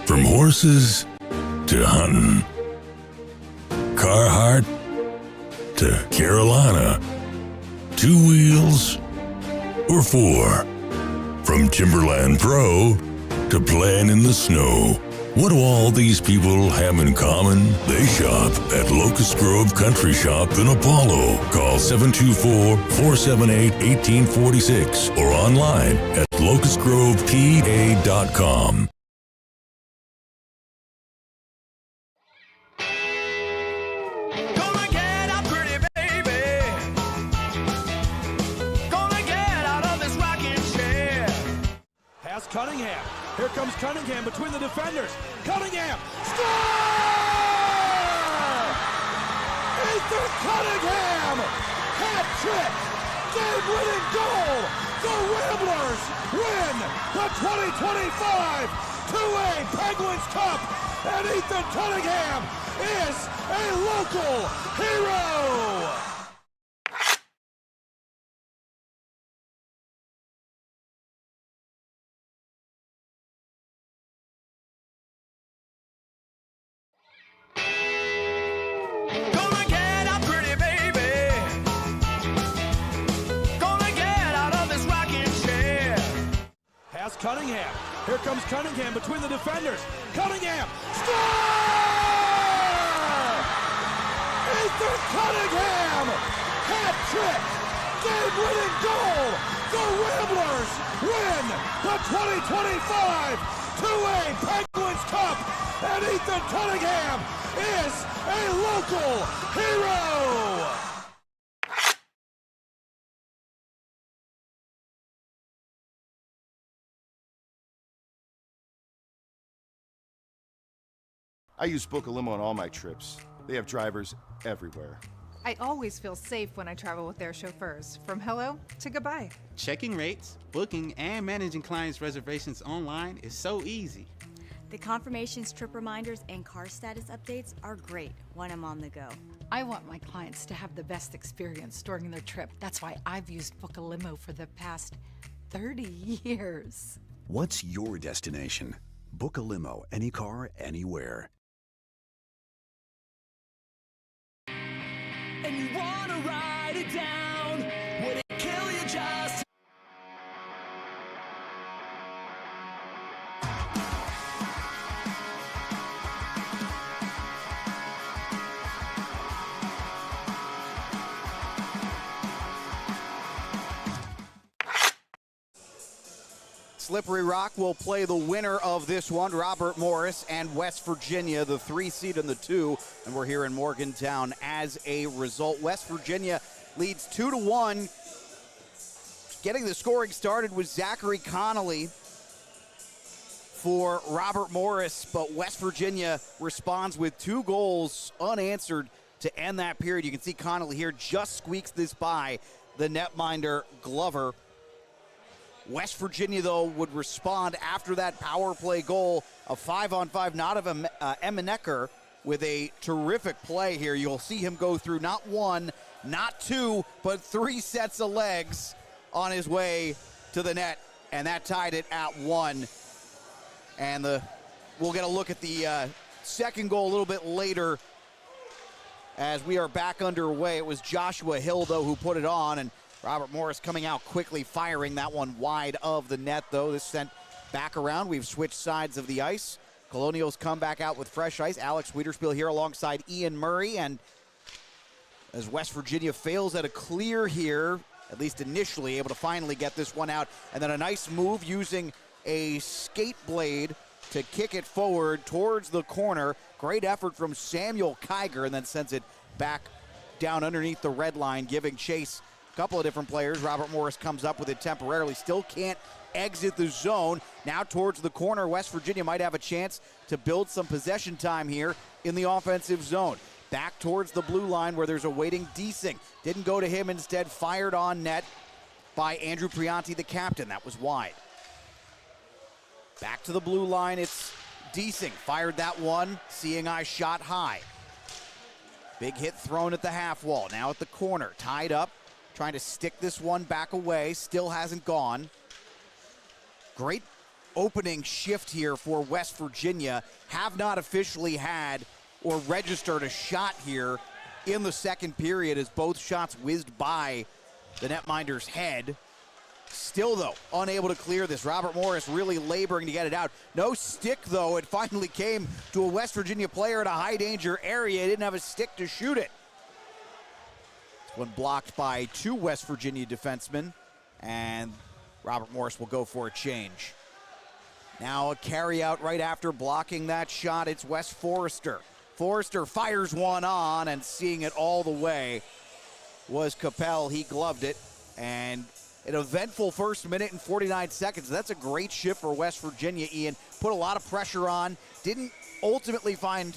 From horses to hunting, Carhartt to Carolina? 2 wheels or 4? From Timberland Pro to playing in the snow. What do all these people have in common? They shop at Locust Grove Country Shop in Apollo. Call 724-478-1846 or online at locustgrovepa.com. Cunningham. Here comes Cunningham between the defenders. Cunningham. Score! Ethan Cunningham! Hat trick! Game-winning goal! The Ramblers win the 2025 2A Penguins Cup! And Ethan Cunningham is a local hero! Cunningham. Here comes Cunningham between the defenders. Cunningham. Score! Ethan Cunningham! Hat trick! Game-winning goal! The Ramblers win the 2025 2A Penguins Cup! And Ethan Cunningham is a local hero! I use Book a Limo on all my trips. They have drivers everywhere. I always feel safe when I travel with their chauffeurs, from hello to goodbye. Checking rates, booking, and managing clients' reservations online is so easy. The confirmations, trip reminders, and car status updates are great when I'm on the go. I want my clients to have the best experience during their trip. That's why I've used Book a Limo for the past 30 years. What's your destination? Book a limo, any car, anywhere. And you wanna ride it down? Would it kill you just? Slippery Rock will play the winner of this one, Robert Morris and West Virginia, the 3 seed and the 2, and we're here in Morgantown as a result. West Virginia leads 2-1. Getting the scoring started was Zachary Connolly for Robert Morris, but West Virginia responds with 2 goals unanswered to end that period. You can see Connolly here just squeaks this by the netminder Glover. West Virginia, though, would respond after that power play goal, a 5-on-5, not of Emenecker, with a terrific play here. You'll see him go through not 1, not 2, but 3 sets of legs on his way to the net, and that tied it at 1. And we'll get a look at the second goal a little bit later as we are back underway. It was Joshua Hill, though, who put it on, and Robert Morris coming out quickly, firing that one wide of the net, though. This sent back around. We've switched sides of the ice. Colonials come back out with fresh ice. Alex Wiederspiel here alongside Ian Murray. And as West Virginia fails at a clear here, at least initially, able to finally get this one out. And then a nice move using a skate blade to kick it forward towards the corner. Great effort from Samuel Kiger, and then sends it back down underneath the red line, giving chase a couple of different players. Robert Morris comes up with it temporarily, still can't exit the zone. Now towards the corner, West Virginia might have a chance to build some possession time here in the offensive zone. Back towards the blue line where there's a waiting Deasing. Didn't go to him, instead fired on net by Andrew Prianti, the captain. That was wide. Back to the blue line, it's Deasing. Fired that one, seeing eye shot high. Big hit thrown at the half wall. Now at the corner, tied up. Trying to stick this one back away, still hasn't gone. Great opening shift here for West Virginia. Have not officially had or registered a shot here in the second period as both shots whizzed by the netminder's head. Still, though, unable to clear this. Robert Morris really laboring to get it out. No stick, though. It finally came to a West Virginia player in a high-danger area. He didn't have a stick to shoot it. This one blocked by two West Virginia defensemen, and Robert Morris will go for a change. Now a carry out right after blocking that shot. It's Wes Forrester. Forrester fires one on, and seeing it all the way was Capel. He gloved it, and an eventful first minute and 49 seconds. That's a great shift for West Virginia, Ian. Put a lot of pressure on. Didn't ultimately find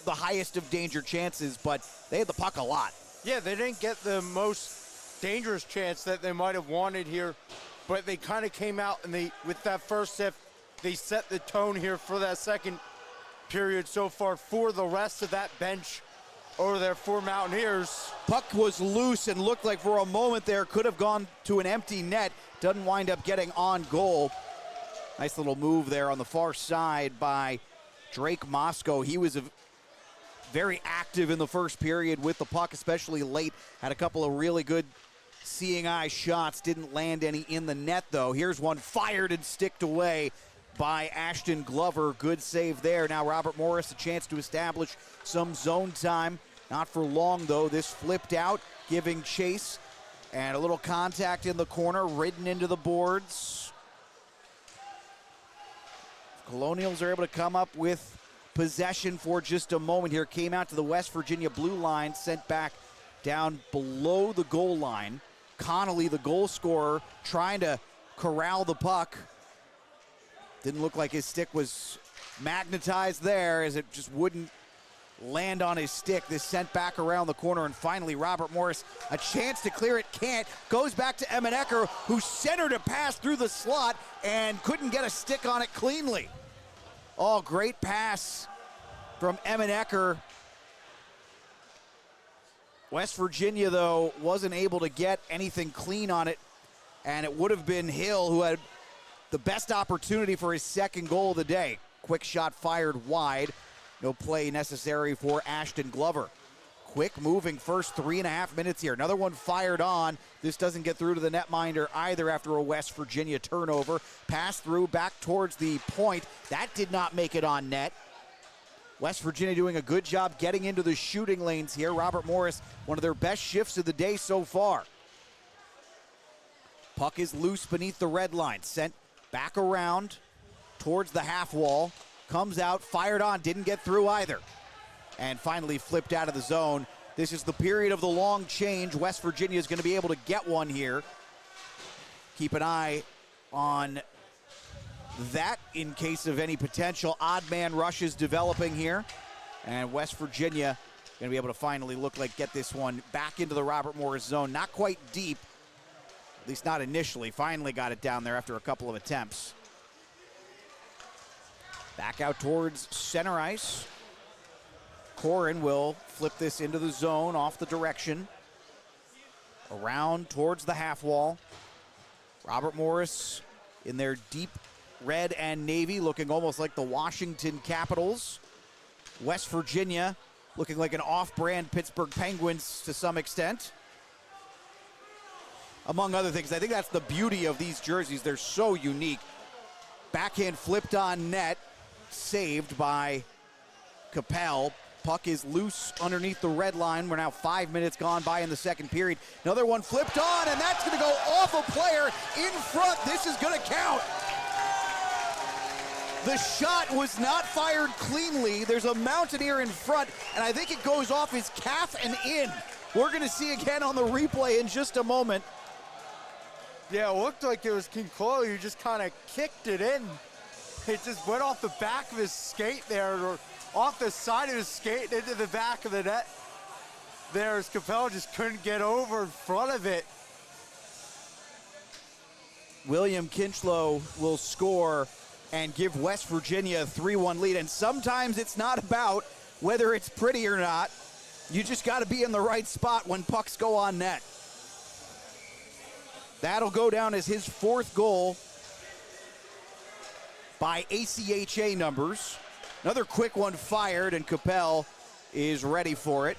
the highest of danger chances, but they had the puck a lot. Yeah, they didn't get the most dangerous chance that they might have wanted here, but they kind of came out and with that first shift, they set the tone here for that second period so far for the rest of that bench over there for Mountaineers. Puck was loose and looked like for a moment there could have gone to an empty net. Doesn't wind up getting on goal. Nice little move there on the far side by Drake Moscow. He was very active in the first period with the puck, especially late. Had a couple of really good seeing eye shots. Didn't land any in the net, though. Here's one fired and sticked away by Ashton Glover. Good save there. Now Robert Morris a chance to establish some zone time. Not for long, though. This flipped out, giving chase. And a little contact in the corner, ridden into the boards. Colonials are able to come up with possession for just a moment here. Came out to the West Virginia blue line, sent back down below the goal line. Connolly, the goal scorer, trying to corral the puck. Didn't look like his stick was magnetized there, as it just wouldn't land on his stick. This sent back around the corner, and finally Robert Morris a chance to clear it, can't. Goes back to Emmenecker, who centered a pass through the slot and couldn't get a stick on it cleanly. Oh, great pass from Emmenecker. West Virginia, though, wasn't able to get anything clean on it, and it would have been Hill who had the best opportunity for his second goal of the day. Quick shot fired wide. No play necessary for Ashton Glover. Quick moving first 3.5 minutes here. Another one fired on. This doesn't get through to the netminder either after a West Virginia turnover. Pass through back towards the point. That did not make it on net. West Virginia doing a good job getting into the shooting lanes here. Robert Morris, one of their best shifts of the day so far. Puck is loose beneath the red line. Sent back around towards the half wall. Comes out, fired on, didn't get through either. And finally flipped out of the zone. This is the period of the long change. West Virginia is going to be able to get one here. Keep an eye on that in case of any potential odd man rushes developing here. And West Virginia going to be able to finally look like get this one back into the Robert Morris zone. Not quite deep, at least not initially. Finally got it down there after a couple of attempts. Back out towards center ice. Corin will flip this into the zone off the direction. Around towards the half wall. Robert Morris in their deep red and navy, looking almost like the Washington Capitals. West Virginia looking like an off-brand Pittsburgh Penguins to some extent. Among other things, I think that's the beauty of these jerseys. They're so unique. Backhand flipped on net. Saved by Capel. Puck is loose underneath the red line. We're now 5 minutes gone by in the second period. Another one flipped on, and that's going to go off a player in front. This is going to count. The shot was not fired cleanly. There's a Mountaineer in front, and I think it goes off his calf and in. We're going to see again on the replay in just a moment. Yeah, it looked like it was Kincaid who just kind of kicked it in. It just went off the back of his skate there, or off the side of his skate into the back of the net. There, as Capel just couldn't get over in front of it. William Kinchlow will score and give West Virginia a 3-1 lead. And sometimes it's not about whether it's pretty or not. You just got to be in the right spot when pucks go on net. That'll go down as his fourth goal by ACHA numbers. Another quick one fired, and Capel is ready for it.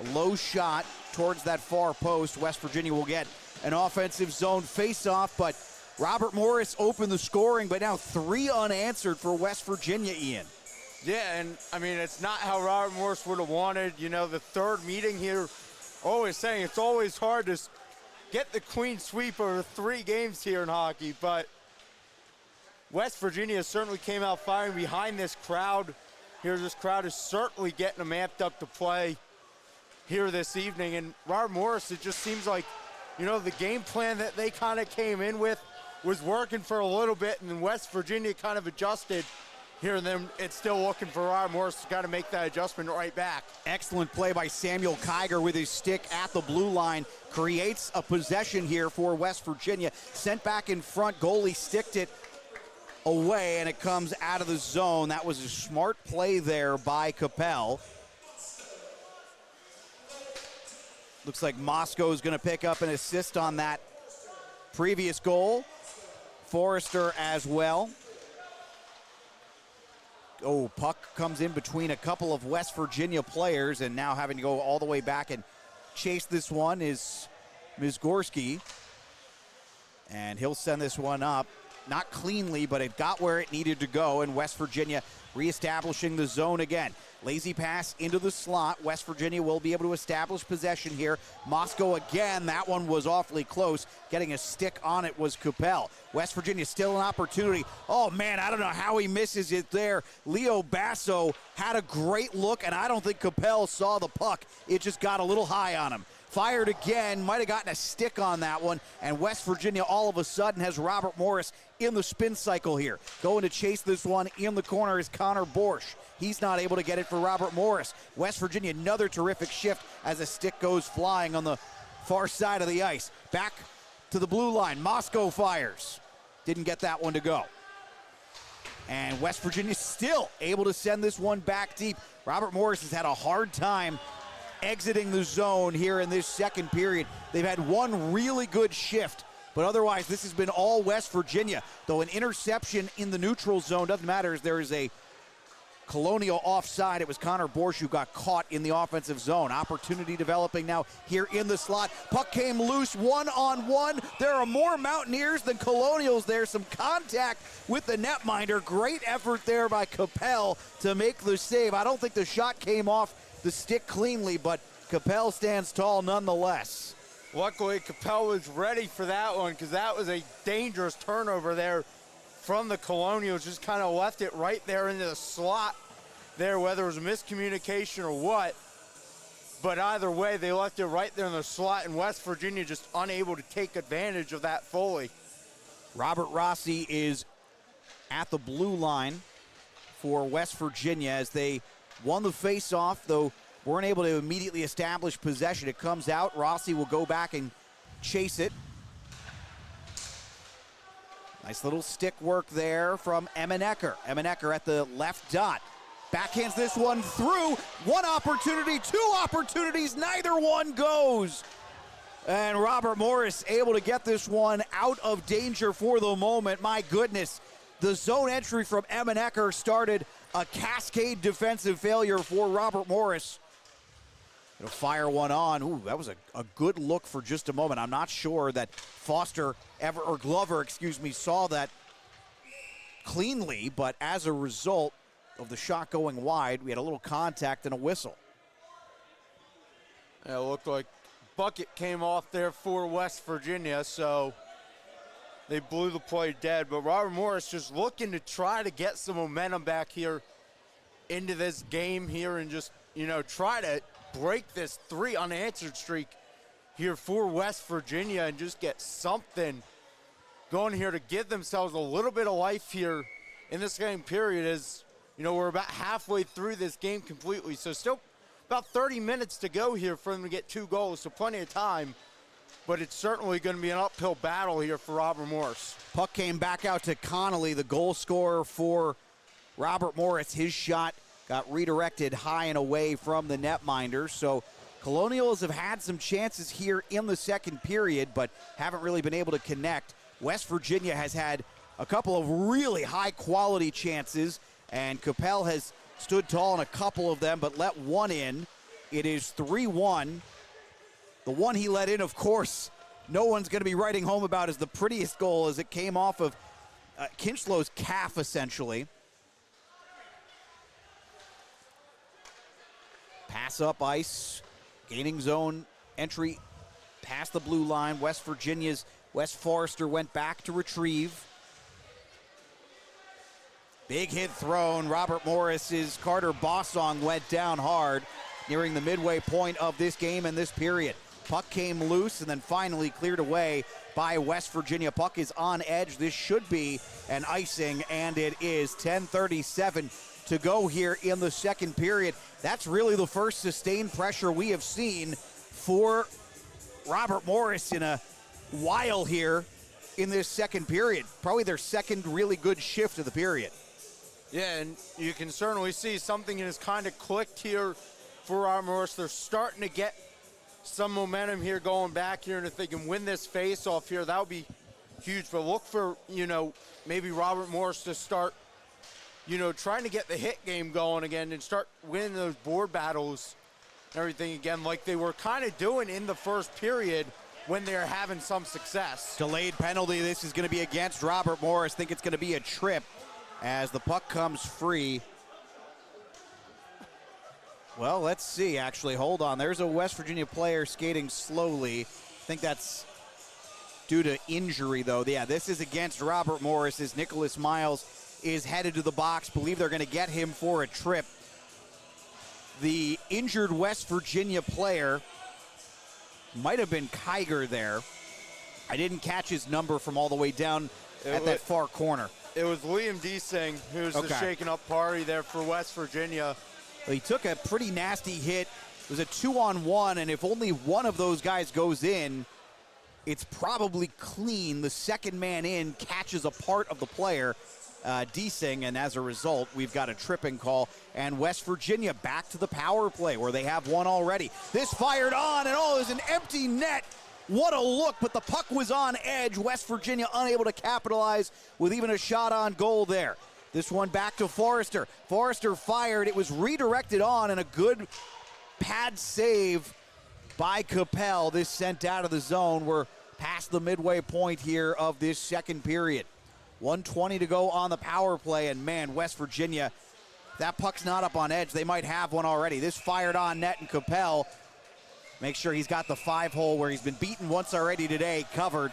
A low shot towards that far post. West Virginia will get an offensive zone face-off, but Robert Morris opened the scoring, but now 3 unanswered for West Virginia, Ian. Yeah, and I mean, it's not how Robert Morris would have wanted. You know, the third meeting here, always saying it's always hard to get the clean sweep over 3 games here in hockey, but West Virginia certainly came out firing behind this crowd. Here, this crowd is certainly getting them amped up to play here this evening. And Robert Morris, it just seems like, you know, the game plan that they kind of came in with was working for a little bit, and then West Virginia kind of adjusted here, and then it's still looking for Robert Morris to got to make that adjustment right back. Excellent play by Samuel Kiger with his stick at the blue line. Creates a possession here for West Virginia. Sent back in front, goalie sticked it away, and it comes out of the zone. That was a smart play there by Capel. Looks like Moscow is going to pick up an assist on that previous goal. Forrester as well. Oh, puck comes in between a couple of West Virginia players, and now having to go all the way back and chase this one is Mizgorski. And he'll send this one up. Not cleanly, but it got where it needed to go, and West Virginia reestablishing the zone again. Lazy pass into the slot. West Virginia will be able to establish possession here. Moscow again, that one was awfully close. Getting a stick on it was Capel. West Virginia still an opportunity. Oh man, I don't know how he misses it there. Leo Basso had a great look, and I don't think Capel saw the puck. It just got a little high on him. Fired again, might have gotten a stick on that one, and West Virginia all of a sudden has Robert Morris in the spin cycle here. Going to chase this one in the corner is Connor Borsch. He's not able to get it for Robert Morris. West Virginia, another terrific shift as a stick goes flying on the far side of the ice. Back to the blue line, Moscow fires. Didn't get that one to go. And West Virginia still able to send this one back deep. Robert Morris has had a hard time exiting the zone here in this second period. They've had one really good shift, but otherwise this has been all West Virginia. Though an interception in the neutral zone doesn't matter, as there is a Colonial offside. It was Connor Borsch who got caught in the offensive zone. Opportunity developing now here in the slot. Puck came loose, 1-on-1. There are more Mountaineers than Colonials there. Some contact with the netminder. Great effort there by Capel to make the save. I don't think the shot came off the stick cleanly, but Capel stands tall nonetheless. Luckily, Capel was ready for that one, because that was a dangerous turnover there from the Colonials. Just kind of left it right there into the slot there, whether it was a miscommunication or what. But either way, they left it right there in the slot, and West Virginia just unable to take advantage of that fully. Robert Rossi is at the blue line for West Virginia as they won the face-off, though weren't able to immediately establish possession. It comes out. Rossi will go back and chase it. Nice little stick work there from Emenecker. Emenecker at the left dot. Backhands this one through. One opportunity, two opportunities, neither one goes. And Robert Morris able to get this one out of danger for the moment. My goodness, the zone entry from Emenecker started a cascade defensive failure for Robert Morris. It'll fire one on. Ooh, that was a good look for just a moment. I'm not sure that Glover, saw that cleanly, but as a result of the shot going wide, we had a little contact and a whistle. Yeah, it looked like bucket came off there for West Virginia, so they blew the play dead. But Robert Morris just looking to try to get some momentum back here into this game here and just, try to break this 3 unanswered streak here for West Virginia and just get something going here to give themselves a little bit of life here in this game period. As we're about halfway through this game completely, so still about 30 minutes to go here for them to get 2 goals, so plenty of time, but it's certainly going to be an uphill battle here for Robert Morris. Puck came back out to Connolly, the goal scorer for Robert Morris. His shot got redirected high and away from the netminder. So Colonials have had some chances here in the second period, but haven't really been able to connect. West Virginia has had a couple of really high-quality chances, and Capel has stood tall in a couple of them, but let one in. It is 3-1. The one he let in, of course, no one's going to be writing home about as the prettiest goal, as it came off of Kinchlow's calf, essentially. Pass up ice, gaining zone entry past the blue line. West Virginia's Wes Forrester went back to retrieve. Big hit thrown. Robert Morris's Carter Bossong went down hard, nearing the midway point of this game and this period. Puck came loose and then finally cleared away by West Virginia. Puck is on edge. This should be an icing, and it is. 10:37 to go here in the second period. That's really the first sustained pressure we have seen for Robert Morris in a while here in this second period. Probably their second really good shift of the period. Yeah, and you can certainly see something has kind of clicked here for Robert Morris. They're starting to get some momentum here going back here, and if they can win this face-off here, that would be huge. But look for, maybe Robert Morris to start, trying to get the hit game going again and start winning those board battles and everything again, like they were kind of doing in the first period when they're having some success. Delayed penalty. This is going to be against Robert Morris. Think it's going to be a trip as the puck comes free. Well, let's see, actually. Hold on. There's a West Virginia player skating slowly. I think that's due to injury, though. Yeah, this is against Robert Morris as Nicholas Miles is headed to the box. Believe they're going to get him for a trip. The injured West Virginia player might have been Kiger there. I didn't catch his number from all the way down at that far corner. It was Liam Deasing who's the shaking up party there for West Virginia. Well, he took a pretty nasty hit. It was a 2-on-1, and if only one of those guys goes in, it's probably clean. The second man in catches a part of the player, Deasing, and as a result, we've got a tripping call. And West Virginia back to the power play where they have one already. This fired on, and there's an empty net. What a look, but the puck was on edge. West Virginia unable to capitalize with even a shot on goal there. This one back to Forrester. Forrester fired. It was redirected on, and a good pad save by Capel. This sent out of the zone. We're past the midway point here of this second period. 1:20 to go on the power play, and man, West Virginia, that puck's not up on edge. They might have one already. This fired on net, and Capel make sure he's got the 5-hole where he's been beaten once already today covered.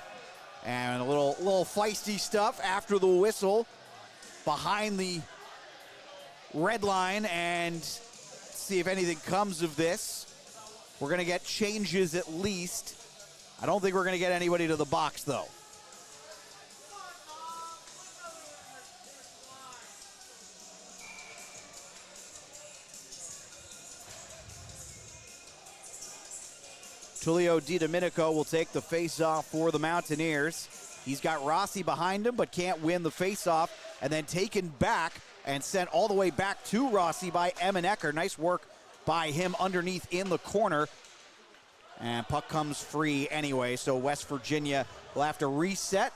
And a little feisty stuff after the whistle behind the red line, and see if anything comes of this. We're going to get changes at least. I don't think we're going to get anybody to the box, though. Tulio DiDomenico will take the face-off for the Mountaineers. He's got Rossi behind him, but can't win the face-off, and then taken back and sent all the way back to Rossi by Emmenecker. Nice work by him underneath in the corner. And puck comes free anyway, so West Virginia will have to reset.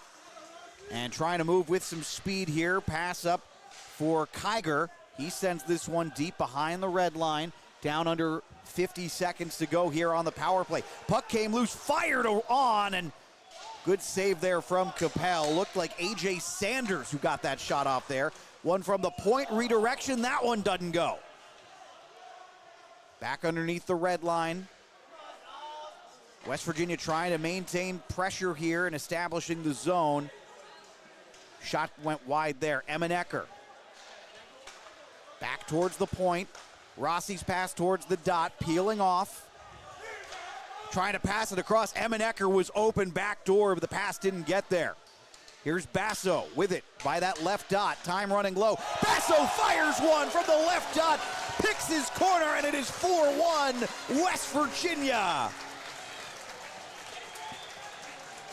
And trying to move with some speed here. Pass up for Kiger. He sends this one deep behind the red line, down under 50 seconds to go here on the power play. Puck came loose, fired on, and good save there from Capel. Looked like A.J. Sanders who got that shot off there. One from the point, redirection, that one doesn't go. Back underneath the red line. West Virginia trying to maintain pressure here and establishing the zone. Shot went wide there. Emmenecker back towards the point. Rossi's pass towards the dot, peeling off. Trying to pass it across. Emmenecker was open back door, but the pass didn't get there. Here's Basso with it by that left dot. Time running low. Basso fires one from the left dot. Picks his corner, and it is 4-1 West Virginia.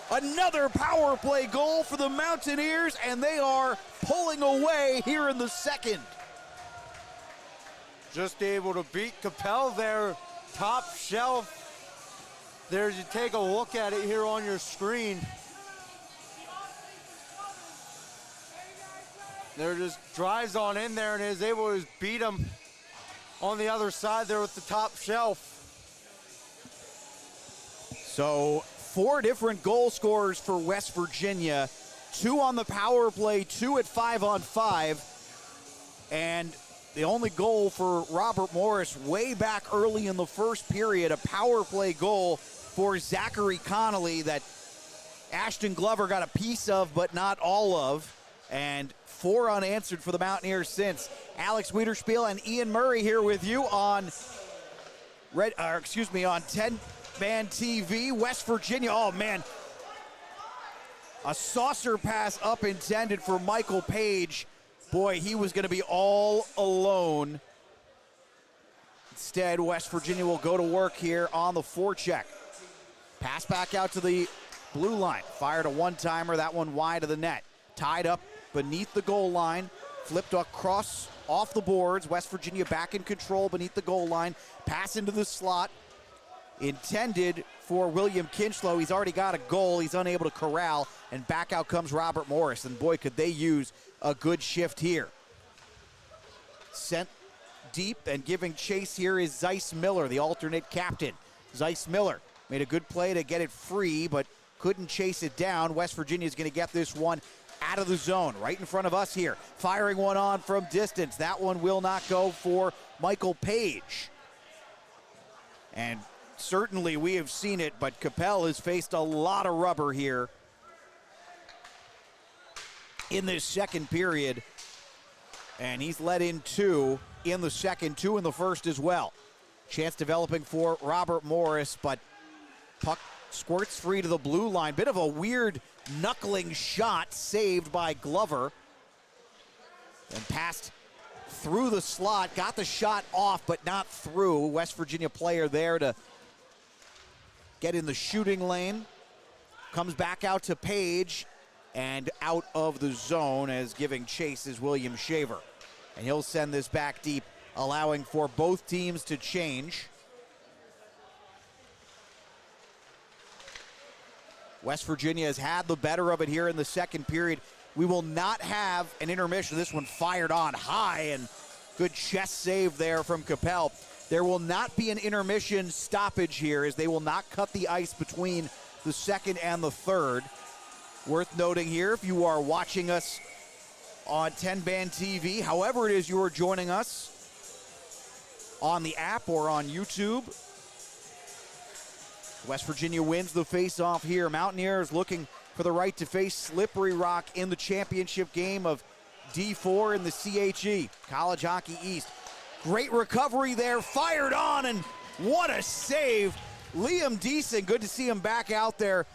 Another power play goal for the Mountaineers, and they are pulling away here in the second. Just able to beat Capel there, top shelf. There, you take a look at it here on your screen. They're just drives on in there and is able to beat them on the other side there with the top shelf. So 4 different goal scorers for West Virginia, 2 on the power play, 2 at 5-on-5, and the only goal for Robert Morris way back early in the first period, a power play goal for Zachary Connolly that Ashton Glover got a piece of but not all of, and 4 unanswered for the Mountaineers since. Alex Wiederspiel and Ian Murray here with you on on Tenband TV. West Virginia, oh man, a saucer pass up intended for Michael Page. Boy, he was going to be all alone. Instead, West Virginia will go to work here on the forecheck. Pass back out to the blue line. Fired a one-timer, that one wide of the net. Tied up beneath the goal line. Flipped across off the boards. West Virginia back in control beneath the goal line. Pass into the slot. Intended for William Kinchlow. He's already got a goal. He's unable to corral. And back out comes Robert Morris. And boy, could they use a good shift here. Sent deep and giving chase here is Zeiss Miller, the alternate captain. Zeiss Miller made a good play to get it free, but couldn't chase it down. West Virginia is going to get this one out of the zone, right in front of us here. Firing one on from distance. That one will not go for Michael Page. And certainly we have seen it, but Capel has faced a lot of rubber here in this second period. And he's let in 2 in the second, 2 in the first as well. Chance developing for Robert Morris, but puck squirts free to the blue line. Bit of a weird knuckling shot saved by Glover. And passed through the slot, got the shot off, but not through. West Virginia player there to get in the shooting lane. Comes back out to Page and out of the zone as giving chase is William Shaver. And he'll send this back deep, allowing for both teams to change. West Virginia has had the better of it here in the second period. We will not have an intermission. This one fired on high, and good chest save there from Capel. There will not be an intermission stoppage here, as they will not cut the ice between the second and the third. Worth noting here, if you are watching us on Tenband TV, however it is you are joining us on the app or on YouTube, West Virginia wins the face-off here. Mountaineers looking for the right to face Slippery Rock in the championship game of D4 in the CHE, College Hockey East. Great recovery there, fired on, and what a save. Liam Deason, good to see him back out there.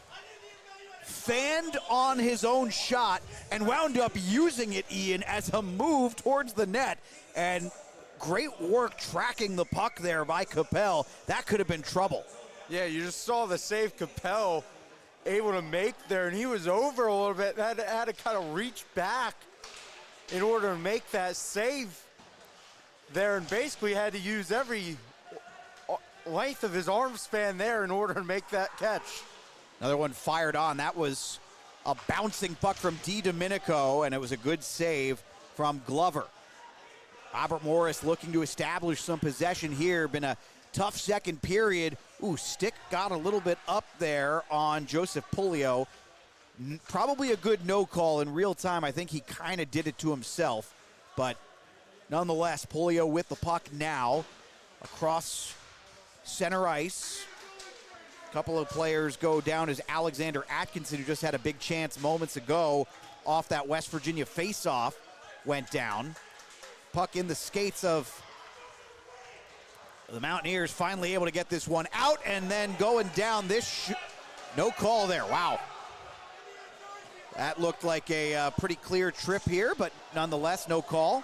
Fanned on his own shot and wound up using it, Ian, as a move towards the net. And great work tracking the puck there by Capel. That could have been trouble. Yeah, you just saw the save Capel able to make there, and he was over a little bit. Had to kind of reach back in order to make that save there, and basically had to use every length of his arm span there in order to make that catch. Another one fired on. That was a bouncing puck from Domenico, and it was a good save from Glover. Robert Morris looking to establish some possession here. Been a tough second period. Ooh, stick got a little bit up there on Joseph Pulio. Probably a good no call in real time. I think he kind of did it to himself. But nonetheless, Pulio with the puck now across center ice. A couple of players go down as Alexander Atkinson, who just had a big chance moments ago off that West Virginia face-off, went down. Puck in the skates of the Mountaineers, finally able to get this one out, and then going down this no call there. Wow. That looked like a pretty clear trip here, but nonetheless, no call.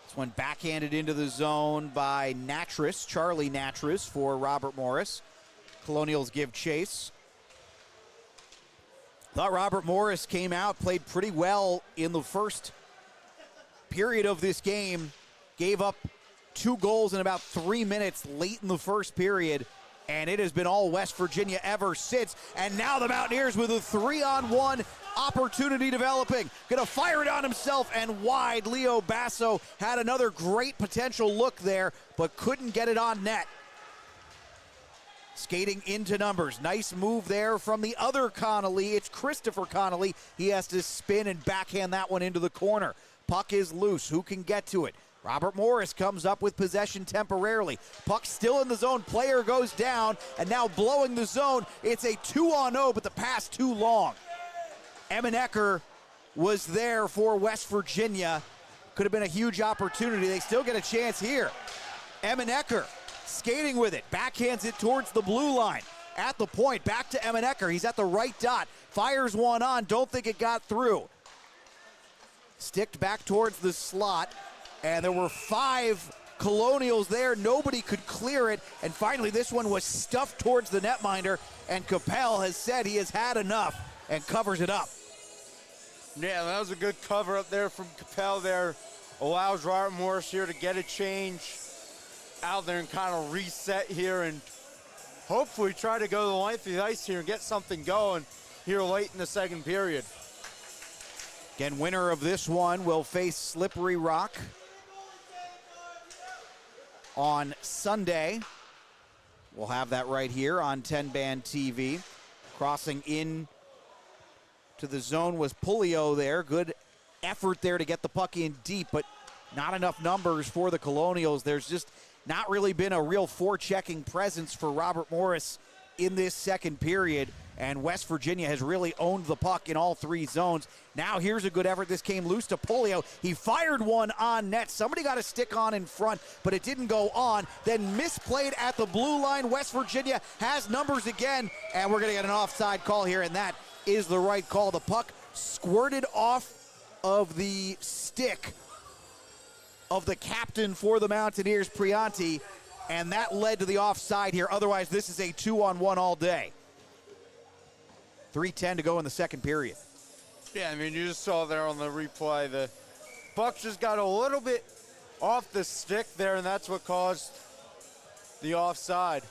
This one backhanded into the zone by Natras, Charlie Natras for Robert Morris. Colonials give chase. Thought Robert Morris came out, played pretty well in the first period of this game. Gave up 2 goals in about 3 minutes late in the first period, and it has been all West Virginia ever since. And now the Mountaineers with a 3-on-1 opportunity developing. Gonna fire it on himself and wide. Leo Basso had another great potential look there, but couldn't get it on net. Skating into numbers. Nice move there from the other Connolly. It's Christopher Connolly. He has to spin and backhand that one into the corner. Puck is loose. Who can get to it? Robert Morris comes up with possession temporarily. Puck still in the zone. Player goes down, and now blowing the zone. It's a 2-on-0, but the pass too long. Emmenecker was there for West Virginia. Could have been a huge opportunity. They still get a chance here. Emmenecker skating with it, backhands it towards the blue line. At the point, back to Emmenecker. He's at the right dot, fires one on, don't think it got through. Sticked back towards the slot, and there were 5 Colonials there. Nobody could clear it, and finally this one was stuffed towards the netminder, and Capel has said he has had enough and covers it up. Yeah, that was a good cover up there from Capel there. Allows Robert Morris here to get a change out there and kind of reset here and hopefully try to go the length of the ice here and get something going here late in the second period. Again, winner of this one will face Slippery Rock on Sunday. We'll have that right here on Tenband TV. Crossing in to the zone was Pulio there. Good effort there to get the puck in deep, but not enough numbers for the Colonials. There's just not really been a real forechecking presence for Robert Morris in this second period, and West Virginia has really owned the puck in all 3 zones. Now here's a good effort. This came loose to Pulio. He fired one on net. Somebody got a stick on in front, but it didn't go on. Then misplayed at the blue line. West Virginia has numbers again, and we're going to get an offside call here, and that is the right call. The puck squirted off of the stick of the captain for the Mountaineers, Prianti, and that led to the offside here. Otherwise, this is a 2-on-1 all day. 3:10 to go in the second period. Yeah, I mean, you just saw there on the replay, the puck just got a little bit off the stick there, and that's what caused the offside.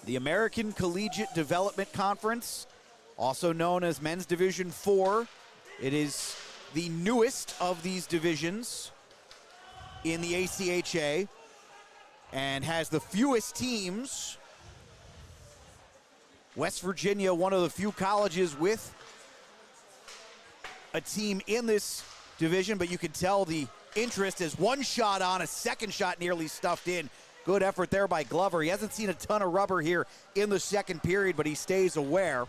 The American Collegiate Development Conference, also known as Men's Division 4. It is the newest of these divisions in the ACHA and has the fewest teams. West Virginia, one of the few colleges with a team in this division, but you can tell the interest is one shot on, a second shot nearly stuffed in. Good effort there by Glover. He hasn't seen a ton of rubber here in the second period, but he stays aware.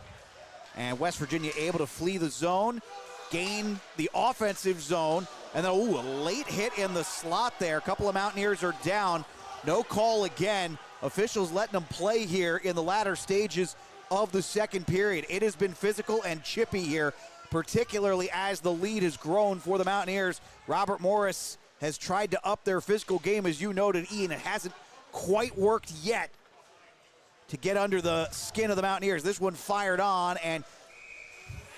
And West Virginia able to flee the zone, gain the offensive zone, and then, a late hit in the slot there. A couple of Mountaineers are down. No call again. Officials letting them play here in the latter stages of the second period. It has been physical and chippy here, particularly as the lead has grown for the Mountaineers. Robert Morris has tried to up their physical game, as you noted, Ian. It hasn't quite worked yet to get under the skin of the Mountaineers. This one fired on, and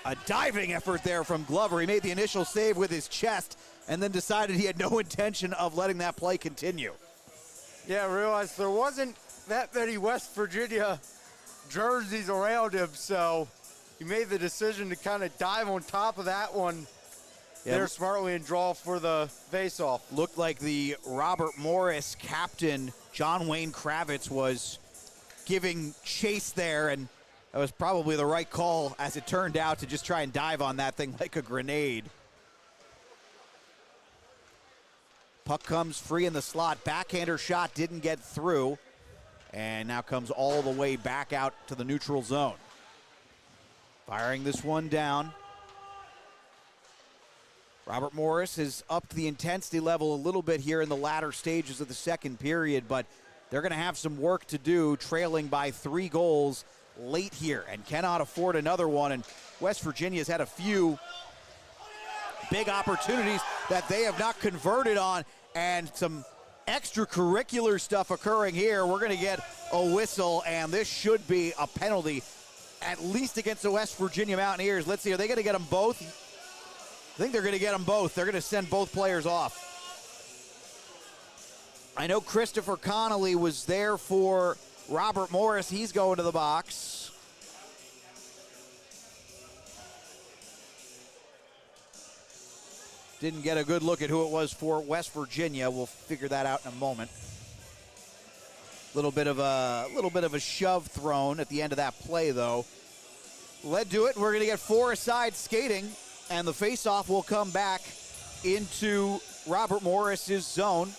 a diving effort there from Glover. He made the initial save with his chest and then decided he had no intention of letting that play continue. Yeah, I realized there wasn't that many West Virginia jerseys around him, so he made the decision to kind of dive on top of that one there smartly and draw for the face-off. Looked like the Robert Morris captain, John Wayne Kravitz, was giving chase there, and that was probably the right call, as it turned out, to just try and dive on that thing like a grenade. Puck comes free in the slot. Backhander shot didn't get through, and now comes all the way back out to the neutral zone. Firing this one down. Robert Morris has upped the intensity level a little bit here in the latter stages of the second period, but they're going to have some work to do, trailing by 3 goals late here, and cannot afford another one. And West Virginia's had a few big opportunities that they have not converted on, and some extracurricular stuff occurring here. We're going to get a whistle, and this should be a penalty, at least against the West Virginia Mountaineers. Let's see, are they going to get them both? I think they're going to get them both. They're going to send both players off. I know Christopher Connolly was there for Robert Morris. He's going to the box. Didn't get a good look at who it was for West Virginia. We'll figure that out in a moment. Little bit of a shove thrown at the end of that play, though. Led to it. We're going to get four-a-side skating, and the face-off will come back into Robert Morris's zone.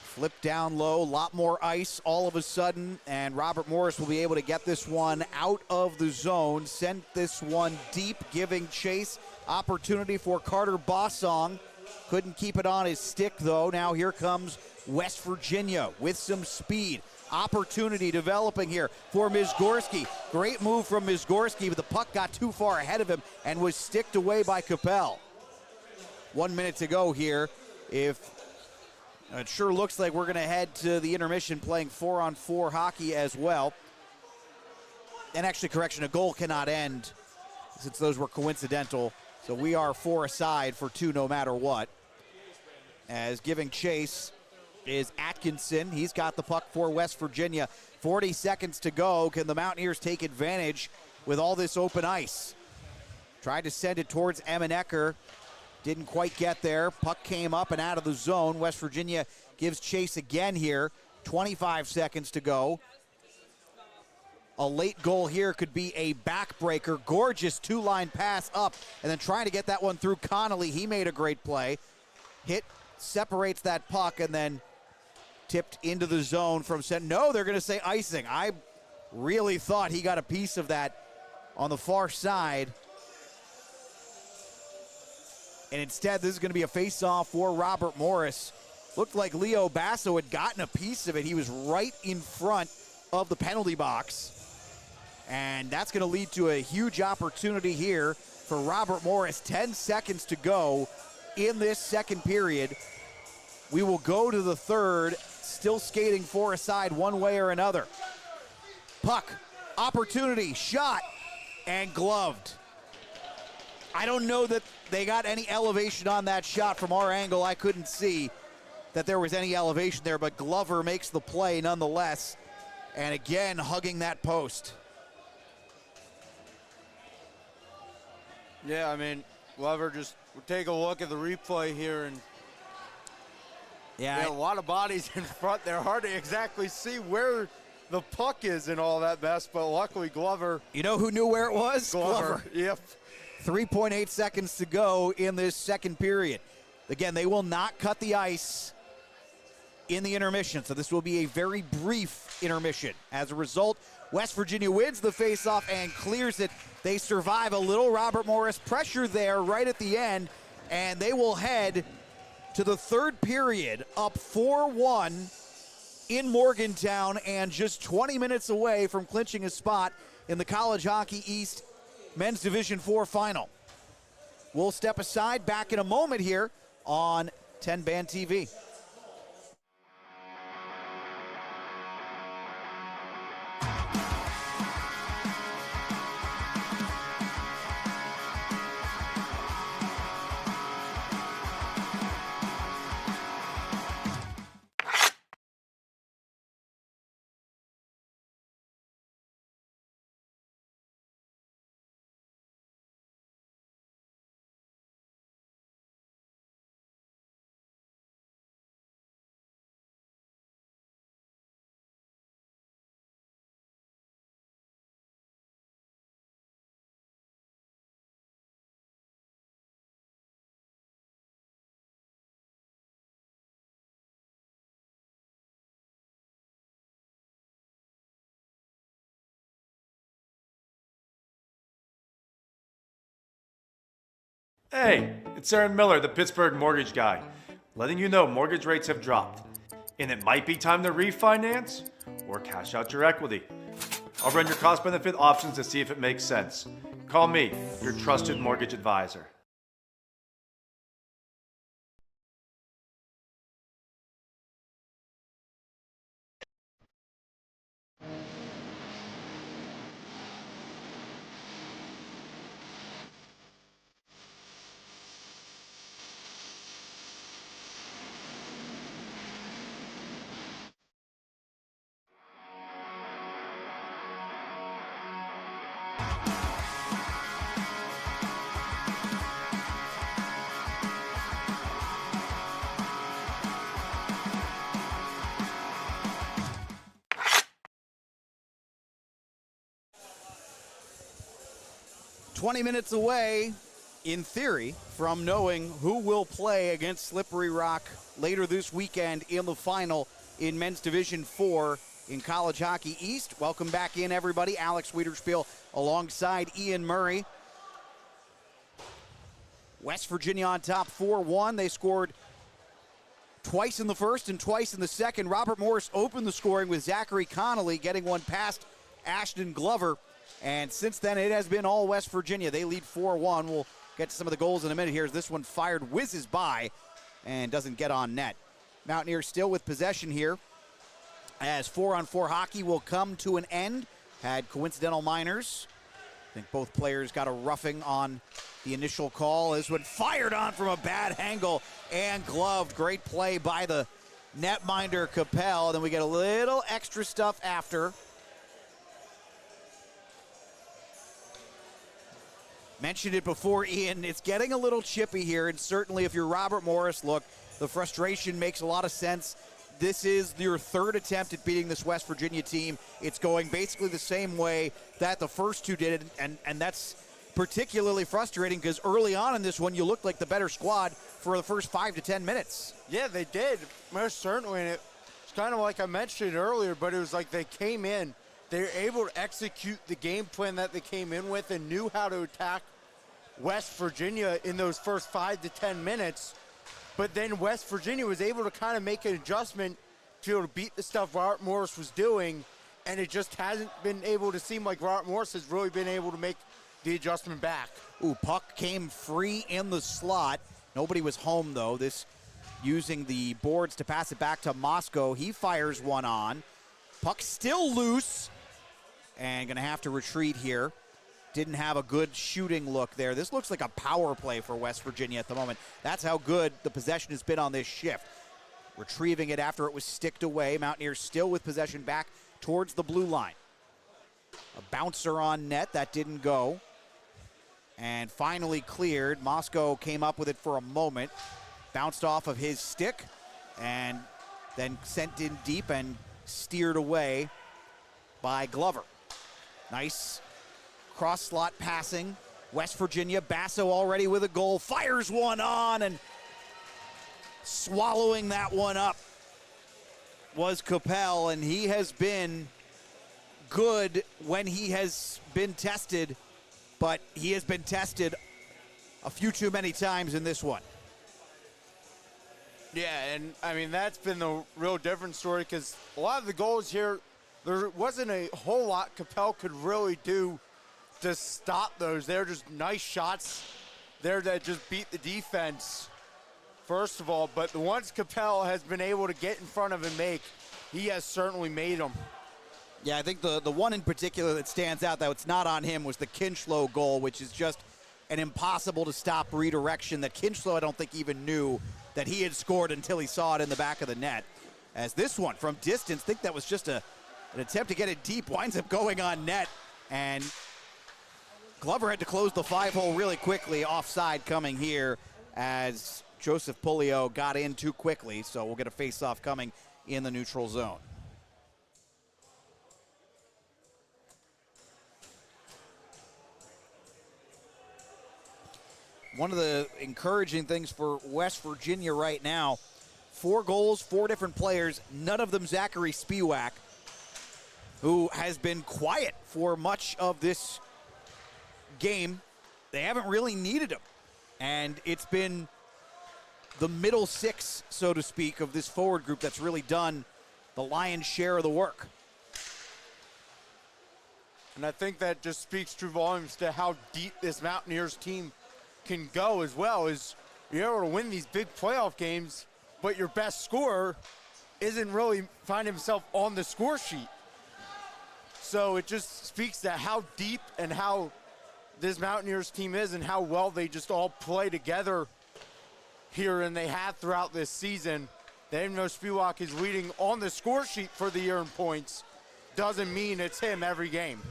Flip down low, a lot more ice all of a sudden, and Robert Morris will be able to get this one out of the zone, sent this one deep, giving chase. Opportunity for Carter Bossong. Couldn't keep it on his stick, though. Now here comes West Virginia with some speed. Opportunity developing here for Mizgorski. Great move from Mizgorski, but the puck got too far ahead of him and was sticked away by Capel. 1 minute to go here. It sure looks like we're going to head to the intermission playing 4-on-4 hockey as well. And actually, correction, a goal cannot end since those were coincidental. So we are four aside for two no matter what. As giving chase is Atkinson. He's got the puck for West Virginia. 40 seconds to go. Can the Mountaineers take advantage with all this open ice? Tried to send it towards Emenecker. Didn't quite get there. Puck came up and out of the zone. West Virginia gives chase again here. 25 seconds to go. A late goal here could be a backbreaker. Gorgeous two-line pass up, and then trying to get that one through Connolly. He made a great play. Hit, separates that puck, and then tipped into the zone from no, they're going to say icing. I really thought he got a piece of that on the far side. And instead, this is going to be a face-off for Robert Morris. Looked like Leo Basso had gotten a piece of it. He was right in front of the penalty box. And that's going to lead to a huge opportunity here for Robert Morris. 10 seconds to go in this second period. We will go to the third, still skating four aside one way or another. Puck, opportunity, shot, and gloved. I don't know that they got any elevation on that shot from our angle. I couldn't see that there was any elevation there, but Glover makes the play nonetheless. And again, hugging that post. Yeah, I mean, Glover just would take a look at the replay here, and a lot of bodies in front there. Hard to exactly see where the puck is in all that mess, but luckily Glover. You know who knew where it was? Glover. Yep. 3.8 seconds to go in this second period. Again, they will not cut the ice in the intermission, so this will be a very brief intermission. As a result, West Virginia wins the faceoff and clears it. They survive a little Robert Morris pressure there right at the end, and they will head to the third period up 4-1 in Morgantown and just 20 minutes away from clinching a spot in the College Hockey East Men's Division IV Final. We'll step aside, back in a moment here on TenbandTV. Hey, it's Aaron Miller, the Pittsburgh mortgage guy, letting you know mortgage rates have dropped, and it might be time to refinance or cash out your equity. I'll run your cost-benefit options to see if it makes sense. Call me, your trusted mortgage advisor. 20 minutes away, in theory, from knowing who will play against Slippery Rock later this weekend in the final in Men's Division 4 in College Hockey East. Welcome back in, everybody. Alex Wiederspiel alongside Ian Murray. West Virginia on top 4-1. They scored twice in the first and twice in the second. Robert Morris opened the scoring with Zachary Connolly getting one past Ashton Glover. And since then, it has been all West Virginia. They lead 4-1. We'll get to some of the goals in a minute here as this one fired, whizzes by, and doesn't get on net. Mountaineers still with possession here as 4-on-4 hockey will come to an end. Had coincidental minors. I think both players got a roughing on the initial call. This one fired on from a bad angle and gloved. Great play by the netminder Capel. Then we get a little extra stuff after. Mentioned it before, Ian. It's getting a little chippy here, and certainly if you're Robert Morris, look, the frustration makes a lot of sense. This is your third attempt at beating this West Virginia team. It's going basically the same way that the first two did, and that's particularly frustrating because early on in this one, you looked like the better squad for the first 5 to 10 minutes. Yeah, they did, most certainly. And it's kind of like I mentioned earlier, but it was like they came in. They were able to execute the game plan that they came in with and knew how to attack West Virginia in those first 5 to 10 minutes. But then West Virginia was able to kind of make an adjustment to be able to beat the stuff Robert Morris was doing, and it just hasn't been able to seem like Robert Morris has really been able to make the adjustment back. Ooh, puck came free in the slot. Nobody was home, though. This using the boards to pass it back to Moscow. He fires one on. Puck still loose. And going to have to retreat here. Didn't have a good shooting look there. This looks like a power play for West Virginia at the moment. That's how good the possession has been on this shift. Retrieving it after it was sticked away. Mountaineers still with possession back towards the blue line. A bouncer on net. That didn't go. And finally cleared. Moscow came up with it for a moment. Bounced off of his stick. And then sent in deep and steered away by Glover. Nice cross-slot passing. West Virginia, Basso already with a goal. Fires one on, and swallowing that one up was Capel, and he has been good when he has been tested, but he has been tested a few too many times in this one. Yeah, and I mean, that's been the real different story because a lot of the goals here, there wasn't a whole lot Capel could really do to stop those. They're just nice shots there that just beat the defense, first of all. But the ones Capel has been able to get in front of and make, he has certainly made them. Yeah, I think the one in particular that stands out, though it's not on him, was the Kinchlow goal, which is just an impossible to stop redirection that Kinchlow, I don't think, even knew that he had scored until he saw it in the back of the net. As this one, from distance, I think that was just an attempt to get it deep, winds up going on net, and Glover had to close the 5-hole really quickly. Offside coming here as Joseph Pulio got in too quickly, so we'll get a face-off coming in the neutral zone. One of the encouraging things for West Virginia right now, 4 goals, 4 different players, none of them Zachary Spiewak, who has been quiet for much of this game. They haven't really needed him. And it's been the middle 6, so to speak, of this forward group that's really done the lion's share of the work. And I think that just speaks true volumes to how deep this Mountaineers team can go as well. Is you're able to win these big playoff games, but your best scorer isn't really finding himself on the score sheet. So it just speaks to how deep and how this Mountaineers team is and how well they just all play together here, and they have throughout this season. They even though Spiewak is leading on the score sheet for the year in points, doesn't mean it's him every game.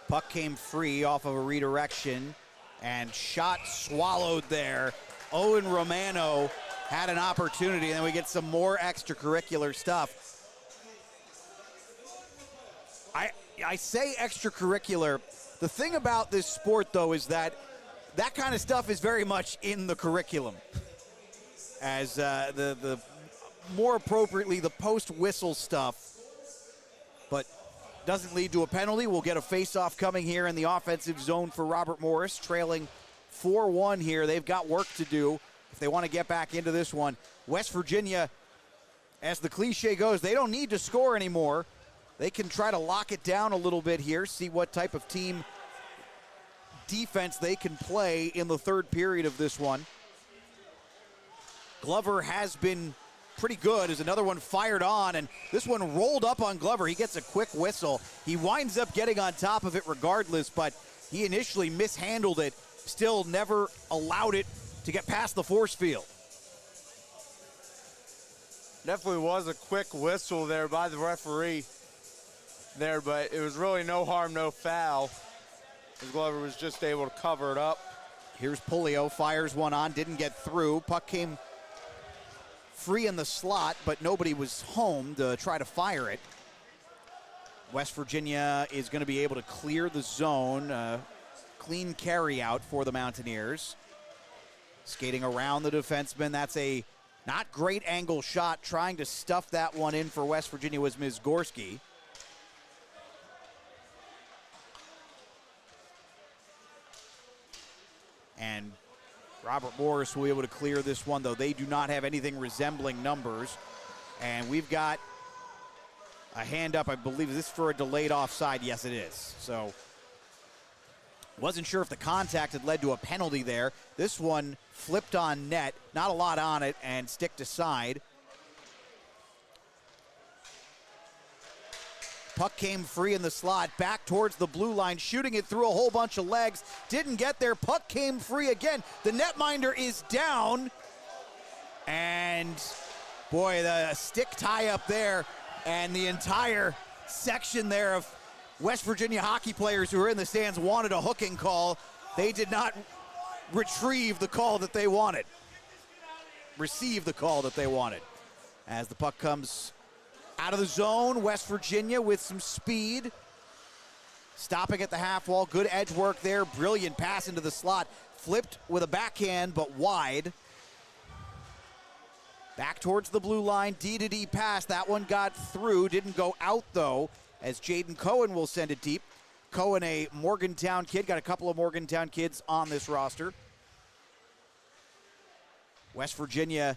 Puck came free off of a redirection and shot swallowed there. Owen Romano had an opportunity, and then we get some more extracurricular stuff. I say extracurricular The thing about this sport, though, is that kind of stuff is very much in the curriculum. As the more appropriately, the post-whistle stuff, but doesn't lead to a penalty. We'll get a face-off coming here in the offensive zone for Robert Morris, trailing 4-1 here. They've got work to do if they want to get back into this one. West Virginia, as the cliche goes, they don't need to score anymore. They can try to lock it down a little bit here, see what type of team defense they can play in the third period of this one. Glover has been pretty good as another one fired on, and this one rolled up on Glover. He gets a quick whistle. He winds up getting on top of it regardless, but he initially mishandled it, still never allowed it to get past the force field. Definitely was a quick whistle there by the referee there, but it was really no harm, no foul, as Glover was just able to cover it up. Here's Pulio, fires one on, didn't get through. Puck came free in the slot, but nobody was home to try to fire it. West Virginia is going to be able to clear the zone. Clean carry out for the Mountaineers. Skating around the defenseman. That's a not great angle shot. Trying to stuff that one in for West Virginia was Mizgorski. And Robert Morris will be able to clear this one, though they do not have anything resembling numbers. And we've got a hand up, I believe. Is this for a delayed offside? Yes, it is. So wasn't sure if the contact had led to a penalty there. This one flipped on net, not a lot on it, and sticked aside. Puck came free in the slot, back towards the blue line, shooting it through a whole bunch of legs. Didn't get there. Puck came free again. The netminder is down. And, boy, the stick tie up there. And the entire section there of West Virginia hockey players who were in the stands wanted a hooking call. They did not retrieve the call that they wanted. Receive the call that they wanted. As the puck comes out of the zone, West Virginia with some speed. Stopping at the half wall. Good edge work there. Brilliant pass into the slot. Flipped with a backhand, but wide. Back towards the blue line. D-to-D pass. That one got through. Didn't go out, though, as Jaden Cohen will send it deep. Cohen, a Morgantown kid. Got a couple of Morgantown kids on this roster. West Virginia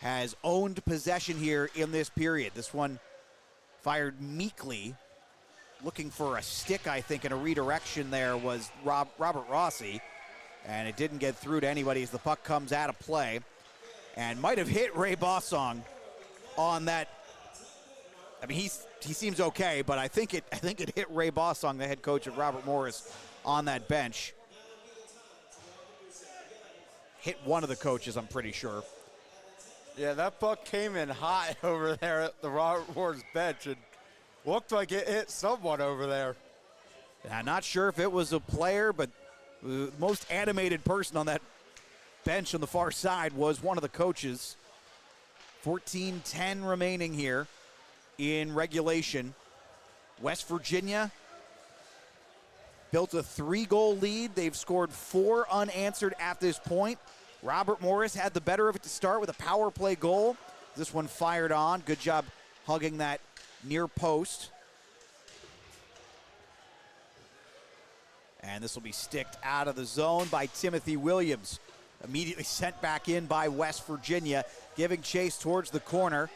has owned possession here in this period. This one fired meekly. Looking for a stick, I think, and a redirection there was Robert Rossi. And it didn't get through to anybody as the puck comes out of play. And might have hit Ray Bossong on that. I mean, he seems okay, but I think it hit Ray Bossong, the head coach of Robert Morris, on that bench. Hit one of the coaches, I'm pretty sure. Yeah, that puck came in hot over there at the Robert Morris bench and looked like it hit someone over there. I'm not sure if it was a player, but the most animated person on that bench on the far side was one of the coaches. 14-10 remaining here in regulation. West Virginia built a 3-goal lead. They've scored 4 unanswered at this point. Robert Morris had the better of it to start with a power play goal. This one fired on. Good job hugging that near post. And this will be sticked out of the zone by Timothy Williams. Immediately sent back in by West Virginia, giving chase towards the corner.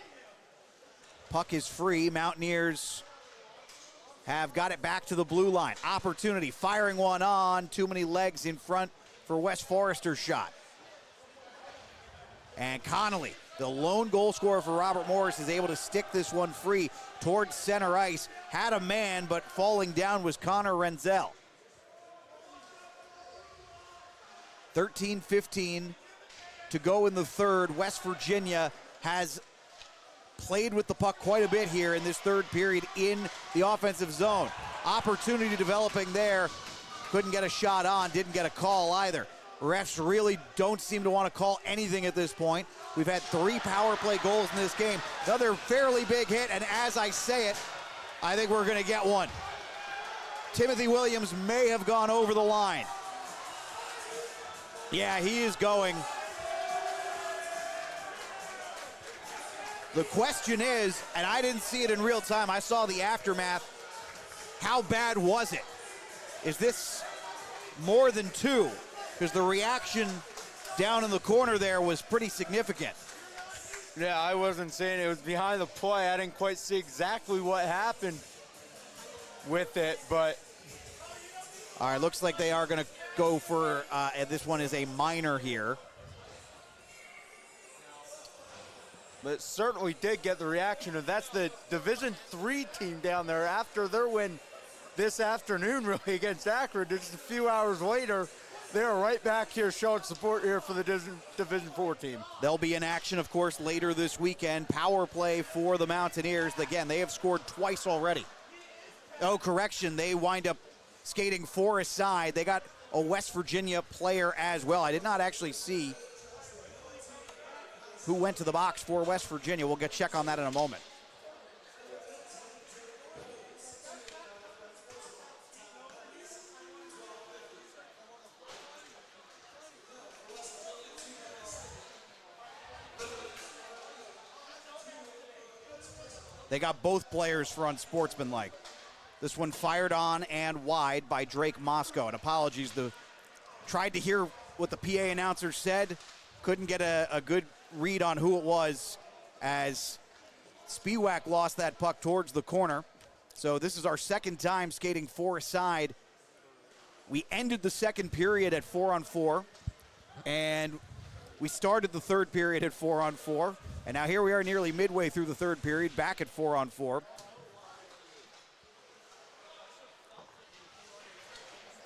Puck is free. Mountaineers have got it back to the blue line. Opportunity, firing one on. Too many legs in front for West Forrester's shot. And Connolly, the lone goal scorer for Robert Morris, is able to stick this one free towards center ice. Had a man, but falling down was Connor Renzel. 13-15 to go in the third. West Virginia has played with the puck quite a bit here in this third period in the offensive zone. Opportunity developing there. Couldn't get a shot on, didn't get a call either. Refs really don't seem to want to call anything at this point. We've had 3 power play goals in this game. Another fairly big hit, and as I say it, I think we're going to get one. Timothy Williams may have gone over the line. Yeah, he is going. The question is, and I didn't see it in real time, I saw the aftermath. How bad was it? Is this more than 2? Because the reaction down in the corner there was pretty significant. Yeah, I wasn't saying it was behind the play. I didn't quite see exactly what happened with it, but. All right, looks like they are going to go for, and this one is a minor here. But it certainly did get the reaction, and that's the Division III team down there after their win this afternoon, really, against Akron. Just a few hours later, they're right back here showing support here for the Division IV team. They'll be in action, of course, later this weekend. Power play for the Mountaineers. Again, they have scored twice already. Oh, correction, they wind up skating 4 aside. They got a West Virginia player as well. I did not actually see who went to the box for West Virginia. We'll get check on that in a moment. They got both players for unsportsmanlike. This one fired on and wide by Drake Moscow. And apologies, tried to hear what the PA announcer said. Couldn't get a good read on who it was as Spiewak lost that puck towards the corner. So this is our second time skating 4 aside. We ended the second period at 4-on-4, and we started the third period at 4-on-4. And now here we are nearly midway through the third period, back at 4-on-4.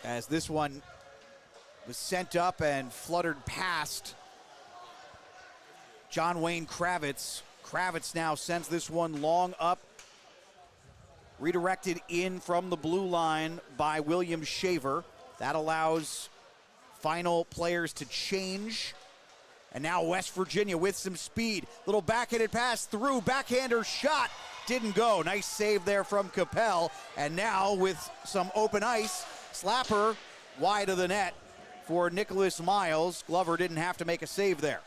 As this one was sent up and fluttered past John Wayne Kravitz. Kravitz now sends this one long up. Redirected in from the blue line by William Shaver. That allows final players to change. And now West Virginia with some speed. Little backhanded pass through, backhander shot. Didn't go. Nice save there from Capel. And now with some open ice, slapper wide of the net for Nicholas Miles. Glover didn't have to make a save there.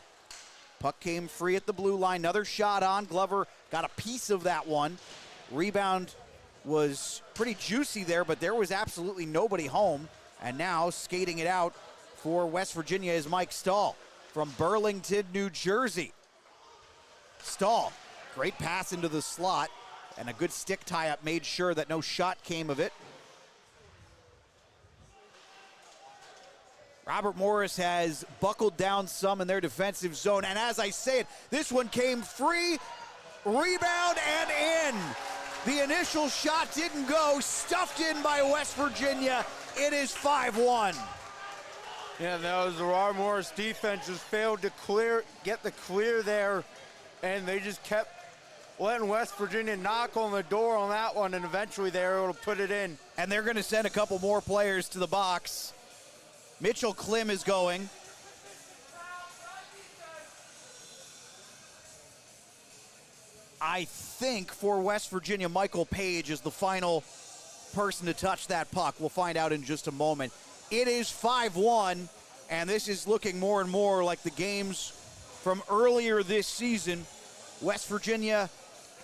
Puck came free at the blue line. Another shot on. Glover got a piece of that one. Rebound was pretty juicy there, but there was absolutely nobody home. And now skating it out for West Virginia is Mike Stahl from Burlington, New Jersey. Stahl, great pass into the slot, and a good stick tie-up made sure that no shot came of it. Robert Morris has buckled down some in their defensive zone, and as I say it, this one came free, rebound, and in. The initial shot didn't go, stuffed in by West Virginia. It is 5-1. Yeah, that was the Robert Morris defense just failed to get the clear there, and they just kept letting West Virginia knock on the door on that one, and eventually they were able to put it in. And they're going to send a couple more players to the box. Mitchell Klim is going. I think for West Virginia, Michael Page is the final person to touch that puck. We'll find out in just a moment. It is 5-1, and this is looking more and more like the games from earlier this season. West Virginia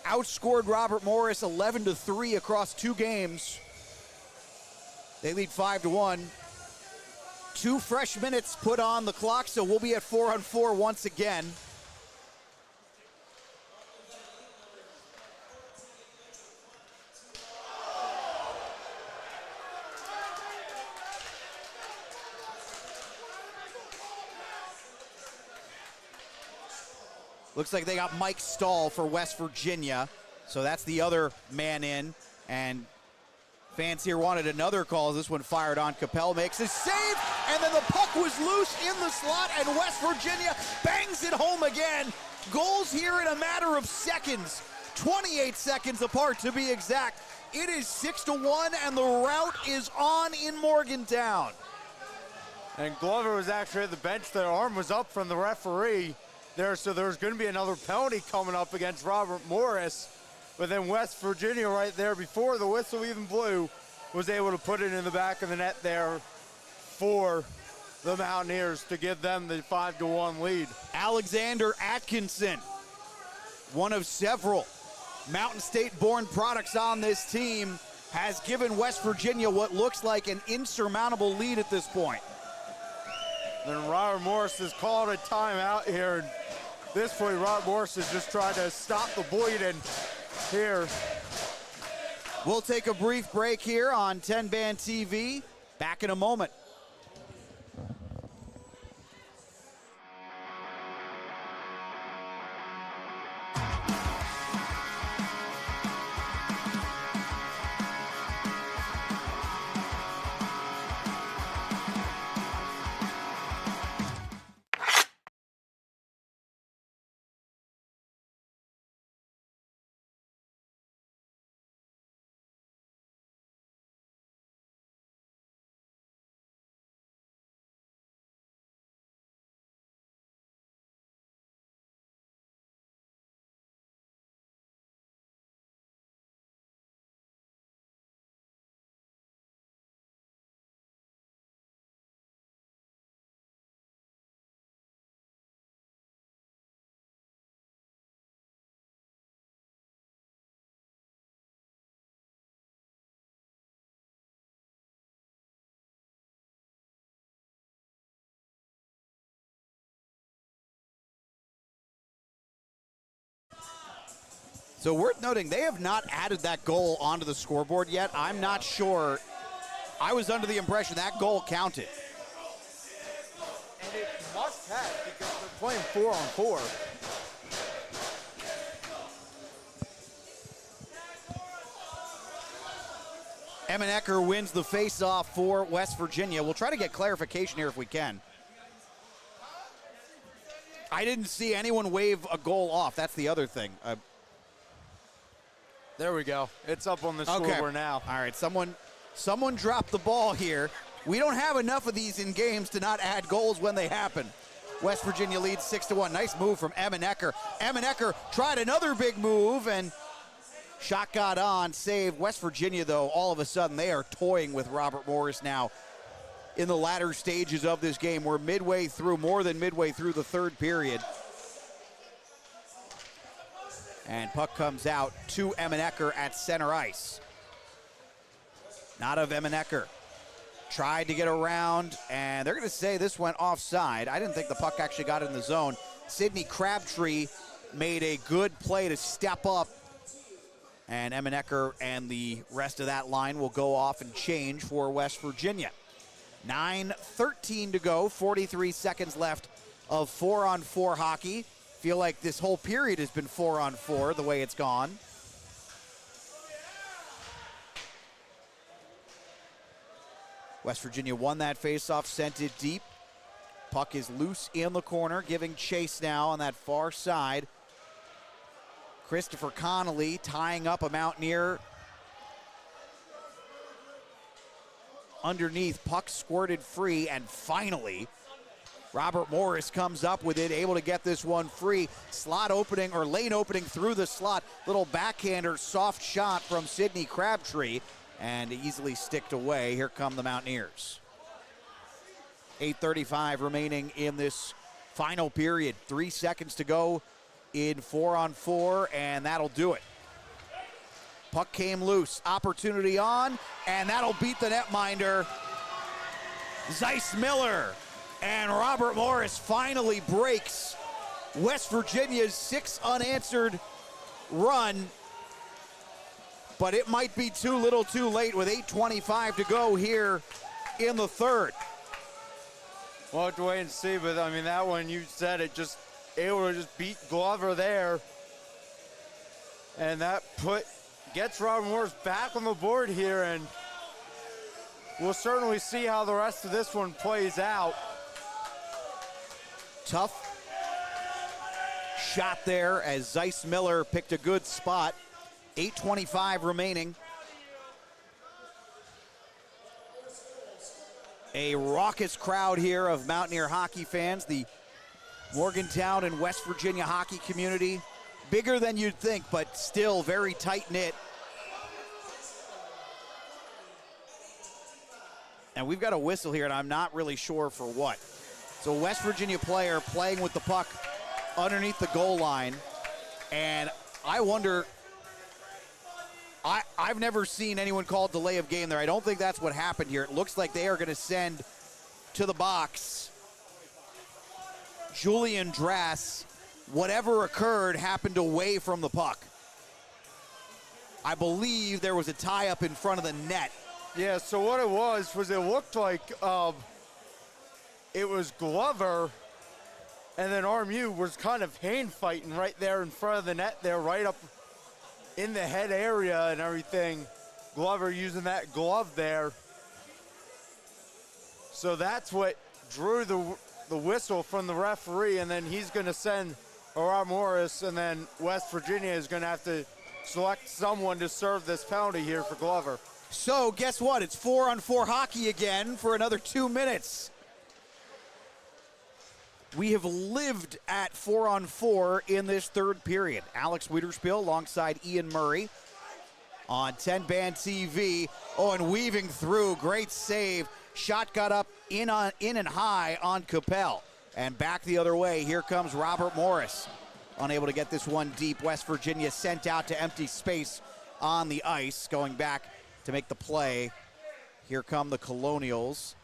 outscored Robert Morris 11-3 across 2 games. They lead 5-1. 2 fresh minutes put on the clock, so we'll be at 4-on-4 once again. Looks like they got Mike Stahl for West Virginia, so that's the other man in. And fans here wanted another call. This one fired on. Capel makes a save, and then the puck was loose in the slot, and West Virginia bangs it home again. Goals here in a matter of seconds, 28 seconds apart to be exact. It is 6-1, and the rout is on in Morgantown. And Glover was actually at the bench. Their arm was up from the referee there, so there's going to be another penalty coming up against Robert Morris. But then West Virginia right there before the whistle even blew was able to put it in the back of the net there for the Mountaineers to give them the 5-1 lead. Alexander Atkinson, one of several Mountain State-born products on this team, has given West Virginia what looks like an insurmountable lead at this point. Then Robert Morris has called a timeout here. And this point, Robert Morris is just trying to stop the bleeding here. We'll take a brief break here on 10-Band TV. Back in a moment. So worth noting, they have not added that goal onto the scoreboard yet. I'm not sure. I was under the impression that goal counted. And it must have, because they're playing 4-on-4. Emmenecker wins the faceoff for West Virginia. We'll try to get clarification here if we can. I didn't see anyone wave a goal off. That's the other thing. There we go. It's up on the scoreboard now. All right, someone dropped the ball here. We don't have enough of these in games to not add goals when they happen. West Virginia leads 6-1. Nice move from Emmenecker. Emmenecker tried another big move, and shot got on, save. West Virginia, though, all of a sudden, they are toying with Robert Morris now in the latter stages of this game. We're midway through, more than midway through the third period. And puck comes out to Emmenecker at center ice. Not of Emmenecker. Tried to get around, and they're going to say this went offside. I didn't think the puck actually got in the zone. Sidney Crabtree made a good play to step up, and Emmenecker and the rest of that line will go off and change for West Virginia. 9:13 to go, 43 seconds left of 4-on-4 hockey. Feel like this whole period has been 4-on-4 the way it's gone. West Virginia won that faceoff, sent it deep. Puck is loose in the corner, giving chase now on that far side. Christopher Connolly tying up a Mountaineer underneath. Puck squirted free, and finally Robert Morris comes up with it, able to get this one free. Slot opening, or lane opening through the slot. Little backhander, soft shot from Sidney Crabtree, and easily sticked away. Here come the Mountaineers. 8:35 remaining in this final period. 3 seconds to go in 4-on-4, and that'll do it. Puck came loose, opportunity on, and that'll beat the netminder. Zeiss Miller. And Robert Morris finally breaks West Virginia's 6 unanswered run. But it might be too little too late with 8:25 to go here in the third. We'll have to wait and see, but I mean, that one, you said it, just able to just beat Glover there. And that gets Robert Morris back on the board here, and we'll certainly see how the rest of this one plays out. Tough shot there as Zeiss Miller picked a good spot. 8:25 remaining. A raucous crowd here of Mountaineer hockey fans. The Morgantown and West Virginia hockey community, bigger than you'd think, but still very tight-knit. And we've got a whistle here, and I'm not really sure for what. So West Virginia player playing with the puck underneath the goal line. And I wonder, I've never seen anyone call delay of game there. I don't think that's what happened here. It looks like they are going to send to the box Julian Drass. Whatever occurred happened away from the puck. I believe there was a tie-up in front of the net. Yeah, so what it was it looked like it was Glover, and then RMU was kind of hand fighting right there in front of the net there, right up in the head area and everything. Glover using that glove there. So that's what drew the whistle from the referee, and then he's going to send Rob Morris, and then West Virginia is going to have to select someone to serve this penalty here for Glover. So guess what? It's 4-on-4 hockey again for another 2 minutes. We have lived at 4-on-4 in this third period. Alex Wiederspiel alongside Ian Murray on 10-band TV. Oh, and weaving through, great save. Shot got up in and high on Capel. And back the other way, here comes Robert Morris. Unable to get this one deep. West Virginia sent out to empty space on the ice, going back to make the play. Here come the Colonials.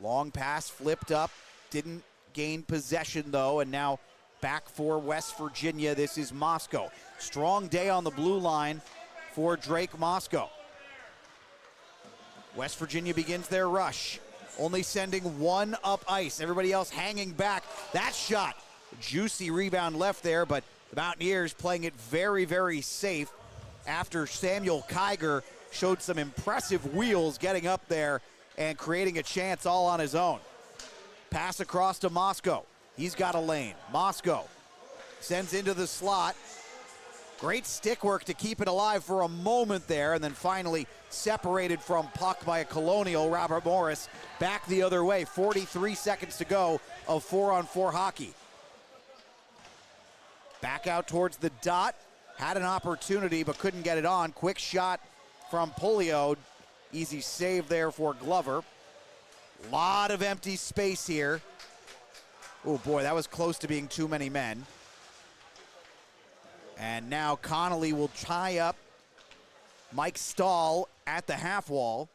Long pass flipped up, didn't gain possession though, and now back for West Virginia. This is Moscow. Strong day on the blue line for Drake Moscow. West Virginia begins their rush, only sending one up ice. Everybody else hanging back. That shot, juicy rebound left there, but the Mountaineers playing it very, very safe after Samuel Kiger showed some impressive wheels getting up there and creating a chance all on his own. Pass across to Moscow. He's got a lane. Moscow sends into the slot. Great stick work to keep it alive for a moment there, and then finally separated from puck by a Colonial, Robert Morris. Back the other way. 43 seconds to go of 4-on-4 hockey. Back out towards the dot. Had an opportunity but couldn't get it on. Quick shot from Pulio. Easy save there for Glover. Lot of empty space here. Oh boy, that was close to being too many men. And now Connolly will tie up Mike Stahl at the half wall.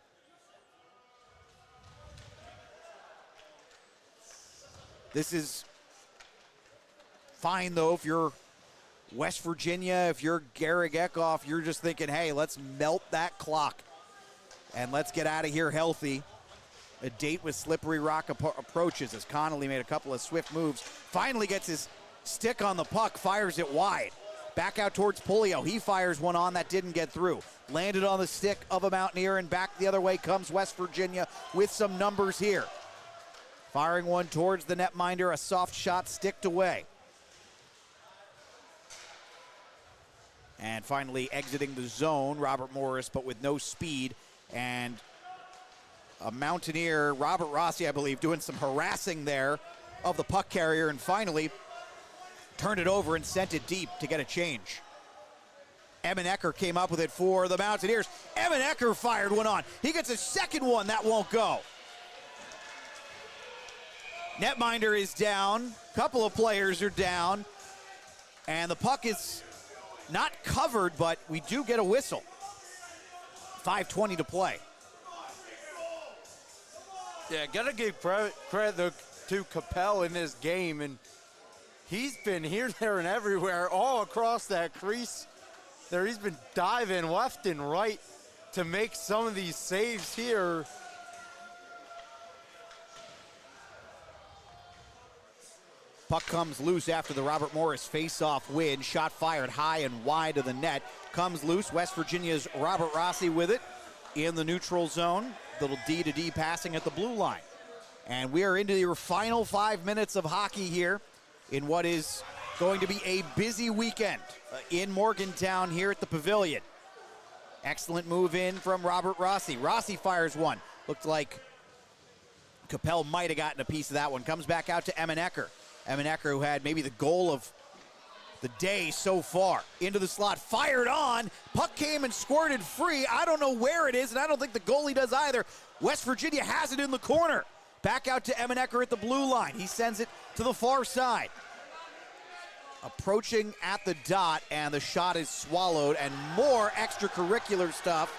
This is fine though if you're West Virginia, if you're Garrick Eckhoff, you're just thinking, hey, let's melt that clock and let's get out of here healthy. A date with Slippery Rock approaches as Connolly made a couple of swift moves. Finally gets his stick on the puck, fires it wide. Back out towards Pulio. He fires one on that didn't get through. Landed on the stick of a Mountaineer, and back the other way comes West Virginia with some numbers here. Firing one towards the netminder, a soft shot sticked away. And finally exiting the zone, Robert Morris, but with no speed. And a Mountaineer, Robert Rossi, I believe, doing some harassing there of the puck carrier, and finally turned it over and sent it deep to get a change. Evan Ecker came up with it for the Mountaineers. Evan Ecker fired one on. He gets a second one. That won't go. Netminder is down. A couple of players are down. And the puck is not covered, but we do get a whistle. 5:20 to play. Yeah, gotta give credit to Capel in this game, and he's been here, there, and everywhere, all across that crease there. He's been diving left and right to make some of these saves here. Puck comes loose after the Robert Morris face-off win. Shot fired high and wide of the net. Comes loose. West Virginia's Robert Rossi with it in the neutral zone. Little D-to-D passing at the blue line. And we are into your final 5 minutes of hockey here in what is going to be a busy weekend in Morgantown here at the Pavilion. Excellent move in from Robert Rossi. Rossi fires one. Looked like Capel might have gotten a piece of that one. Comes back out to Evan Ecker. Evan Ecker, who had maybe the goal of the day so far. Into the slot, fired on. Puck came and squirted free. I don't know where it is, and I don't think the goalie does either. West Virginia has it in the corner. Back out to Emenecker at the blue line. He sends it to the far side. Approaching at the dot, and the shot is swallowed, and more extracurricular stuff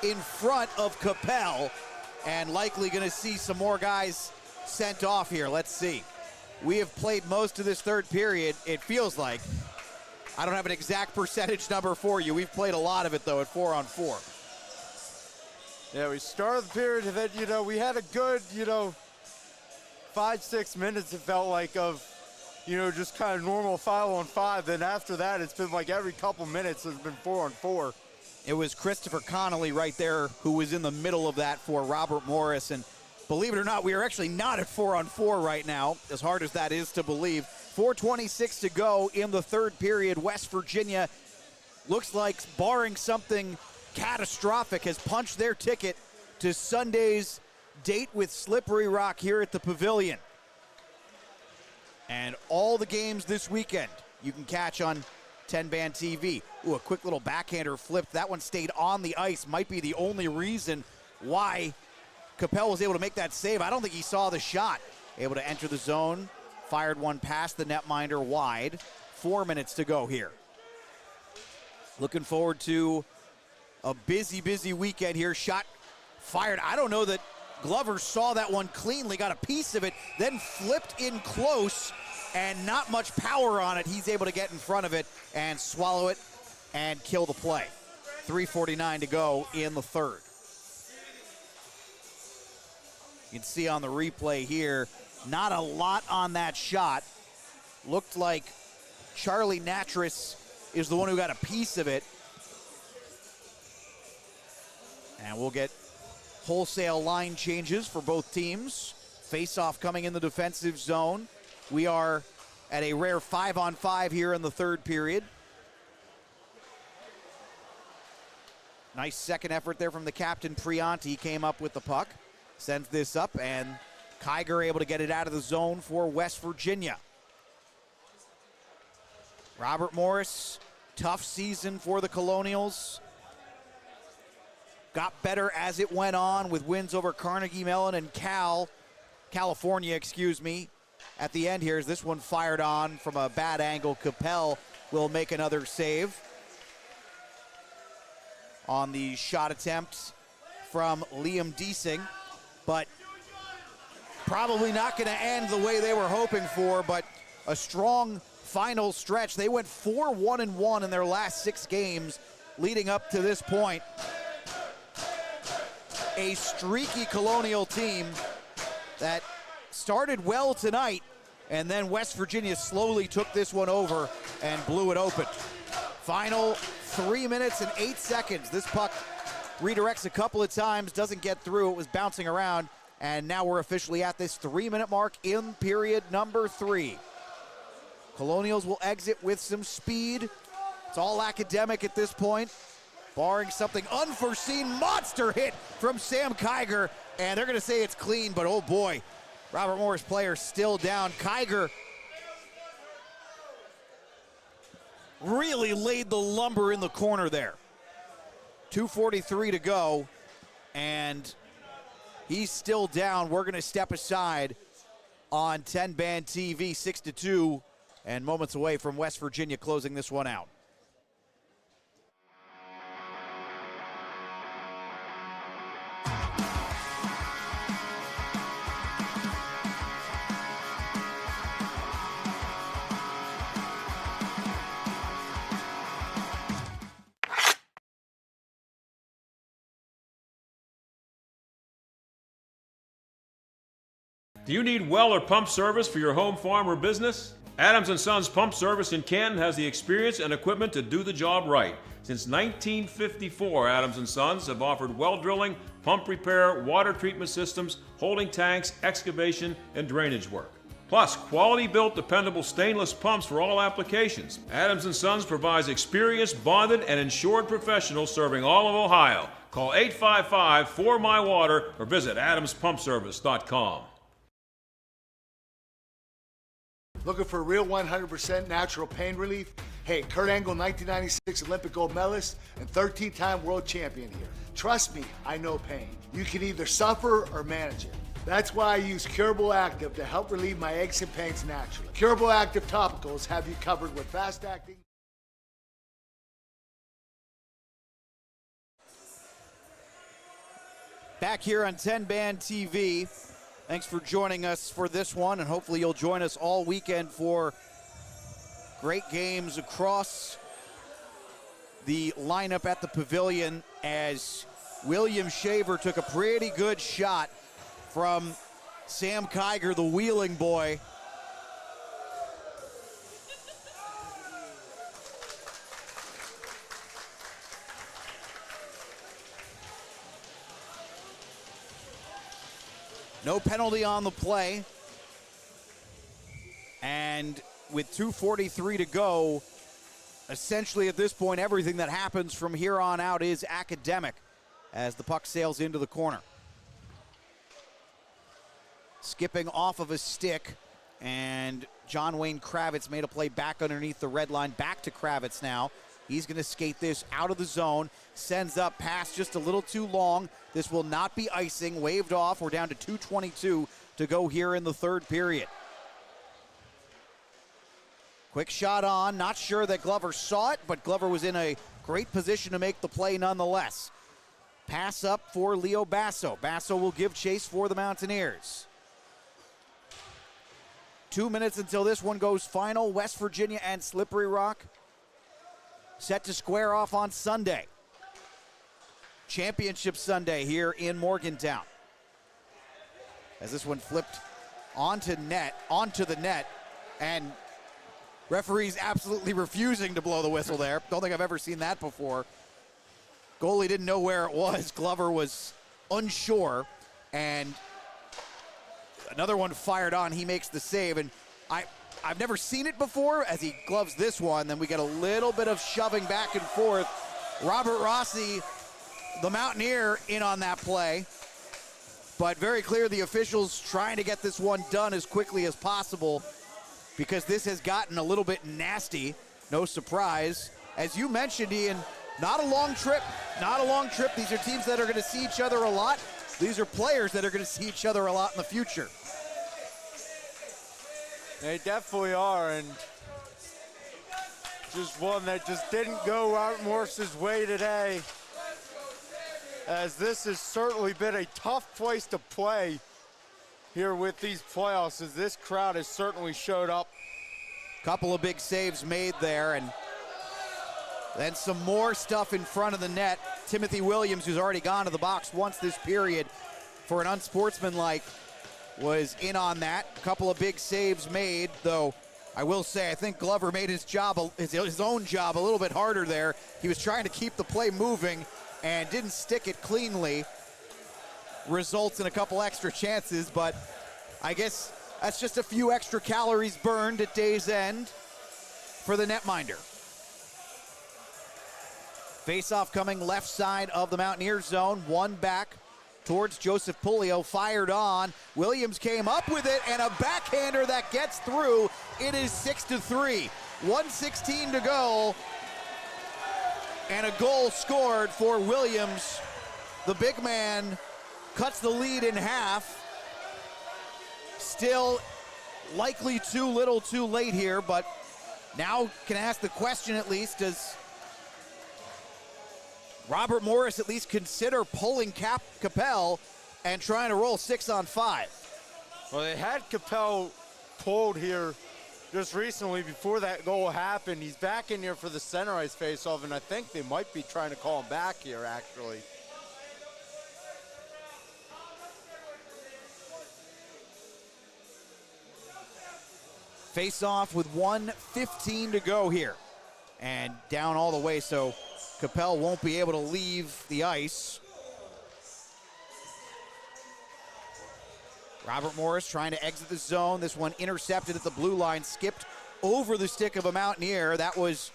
in front of Capel, and likely going to see some more guys sent off here. Let's see. We have played most of this third period, it feels like. I don't have an exact percentage number for you. We've played a lot of it, though, at 4-on-4. Yeah, we started the period, and then, we had a good, 5-6 minutes, it felt like, of, just kind of normal 5-on-5. Then after that, it's been like every couple minutes it's been 4-on-4. It was Christopher Connolly right there who was in the middle of that for Robert Morris, and believe it or not, we are actually not at 4-on-4 right now, as hard as that is to believe. 4:26 to go in the third period. West Virginia looks like, barring something catastrophic, has punched their ticket to Sunday's date with Slippery Rock here at the Pavilion. And all the games this weekend you can catch on TenbandTV. Ooh, a quick little backhander flipped. That one stayed on the ice. Might be the only reason why Capel was able to make that save. I don't think he saw the shot. Able to enter the zone. Fired one past the netminder wide. 4 minutes to go here. Looking forward to a busy, busy weekend here. Shot fired. I don't know that Glover saw that one cleanly, got a piece of it, then flipped in close, and not much power on it. He's able to get in front of it and swallow it and kill the play. 3:49 to go in the third. You can see on the replay here, not a lot on that shot. Looked like Charlie Natras is the one who got a piece of it. And we'll get wholesale line changes for both teams. Face-off coming in the defensive zone. We are at a rare 5-on-5 here in the third period. Nice second effort there from the captain, Prianti. He came up with the puck. Sends this up, and Kiger able to get it out of the zone for West Virginia. Robert Morris, tough season for the Colonials. Got better as it went on with wins over Carnegie Mellon and California, at the end here. As this one fired on from a bad angle, Capel will make another save on the shot attempt from Liam Deasing, but probably not going to end the way they were hoping for, but a strong final stretch. They went 4-1-1 in their last 6 games leading up to this point. A streaky Colonial team that started well tonight, and then West Virginia slowly took this one over and blew it open. Final 3 minutes and 8 seconds. This puck redirects a couple of times, doesn't get through. It was bouncing around, and now we're officially at this 3-minute mark in period number 3. Colonials will exit with some speed. It's all academic at this point, barring something unforeseen. Monster hit from Sam Kiger, and they're going to say it's clean, but oh boy, Robert Morris player still down. Kiger really laid the lumber in the corner there. 2:43 to go, and he's still down. We're going to step aside on TenbandTV, 6-2, and moments away from West Virginia closing this one out. Do you need well or pump service for your home, farm, or business? Adams & Sons Pump Service in Canton has the experience and equipment to do the job right. Since 1954, Adams & Sons have offered well drilling, pump repair, water treatment systems, holding tanks, excavation, and drainage work. Plus, quality-built, dependable stainless pumps for all applications. Adams & Sons provides experienced, bonded, and insured professionals serving all of Ohio. Call 855-4MY-WATER or visit adamspumpservice.com. Looking for real 100% natural pain relief? Hey, Kurt Angle, 1996 Olympic gold medalist and 13-time world champion here. Trust me, I know pain. You can either suffer or manage it. That's why I use Curable Active to help relieve my aches and pains naturally. Curable Active topicals have you covered with fast-acting. Back here on 10-Band TV. Thanks for joining us for this one, and hopefully you'll join us all weekend for great games across the lineup at the Pavilion as William Shaver took a pretty good shot from Sam Kiger, the wheeling boy. No penalty on the play. And with 2:43 to go, essentially at this point, everything that happens from here on out is academic as the puck sails into the corner. Skipping off of a stick, and John Wayne Kravitz made a play back underneath the red line. Back to Kravitz now. He's going to skate this out of the zone. Sends up, pass just a little too long. This will not be icing. Waved off. We're down to 2:22 to go here in the third period. Quick shot on. Not sure that Glover saw it, but Glover was in a great position to make the play nonetheless. Pass up for Leo Basso. Basso will give chase for the Mountaineers. 2 minutes until this one goes final. West Virginia and Slippery Rock set to square off on Sunday. Championship Sunday here in Morgantown. As this one flipped onto the net, and referees absolutely refusing to blow the whistle there. Don't think I've ever seen that before. Goalie didn't know where it was. Glover was unsure, and another one fired on. He makes the save, and I've never seen it before as he gloves this one. Then we get a little bit of shoving back and forth. Robert Rossi, the Mountaineer, in on that play. But very clear the officials trying to get this one done as quickly as possible because this has gotten a little bit nasty. No surprise. As you mentioned, Ian, not a long trip. Not a long trip. These are teams that are going to see each other a lot. These are players that are going to see each other a lot in the future. They definitely are, and just one that just didn't go Robert Morris's way today, as this has certainly been a tough place to play here with these playoffs, as this crowd has certainly showed up. Couple of big saves made there, and then some more stuff in front of the net. Timothy Williams, who's already gone to the box once this period for an unsportsmanlike, was in on that. A couple of big saves made, though I will say I think Glover made his own job a little bit harder there. He was trying to keep the play moving and didn't stick it cleanly. Results in a couple extra chances, but I guess that's just a few extra calories burned at day's end for the netminder. Face-off coming left side of the Mountaineers zone. One back towards Joseph Pulio, fired on. Williams came up with it, and a backhander that gets through. It is 6-3. 1:16 to go, and a goal scored for Williams. The big man cuts the lead in half. Still likely too little too late here, but now can ask the question at least, does Robert Morris at least consider pulling Capel and trying to roll 6-on-5? Well, they had Capel pulled here just recently before that goal happened. He's back in here for the center ice faceoff, and I think they might be trying to call him back here, actually. Face-off with 1:15 to go here, and down all the way, so Capel won't be able to leave the ice. Robert Morris trying to exit the zone. This one intercepted at the blue line, skipped over the stick of a Mountaineer. That was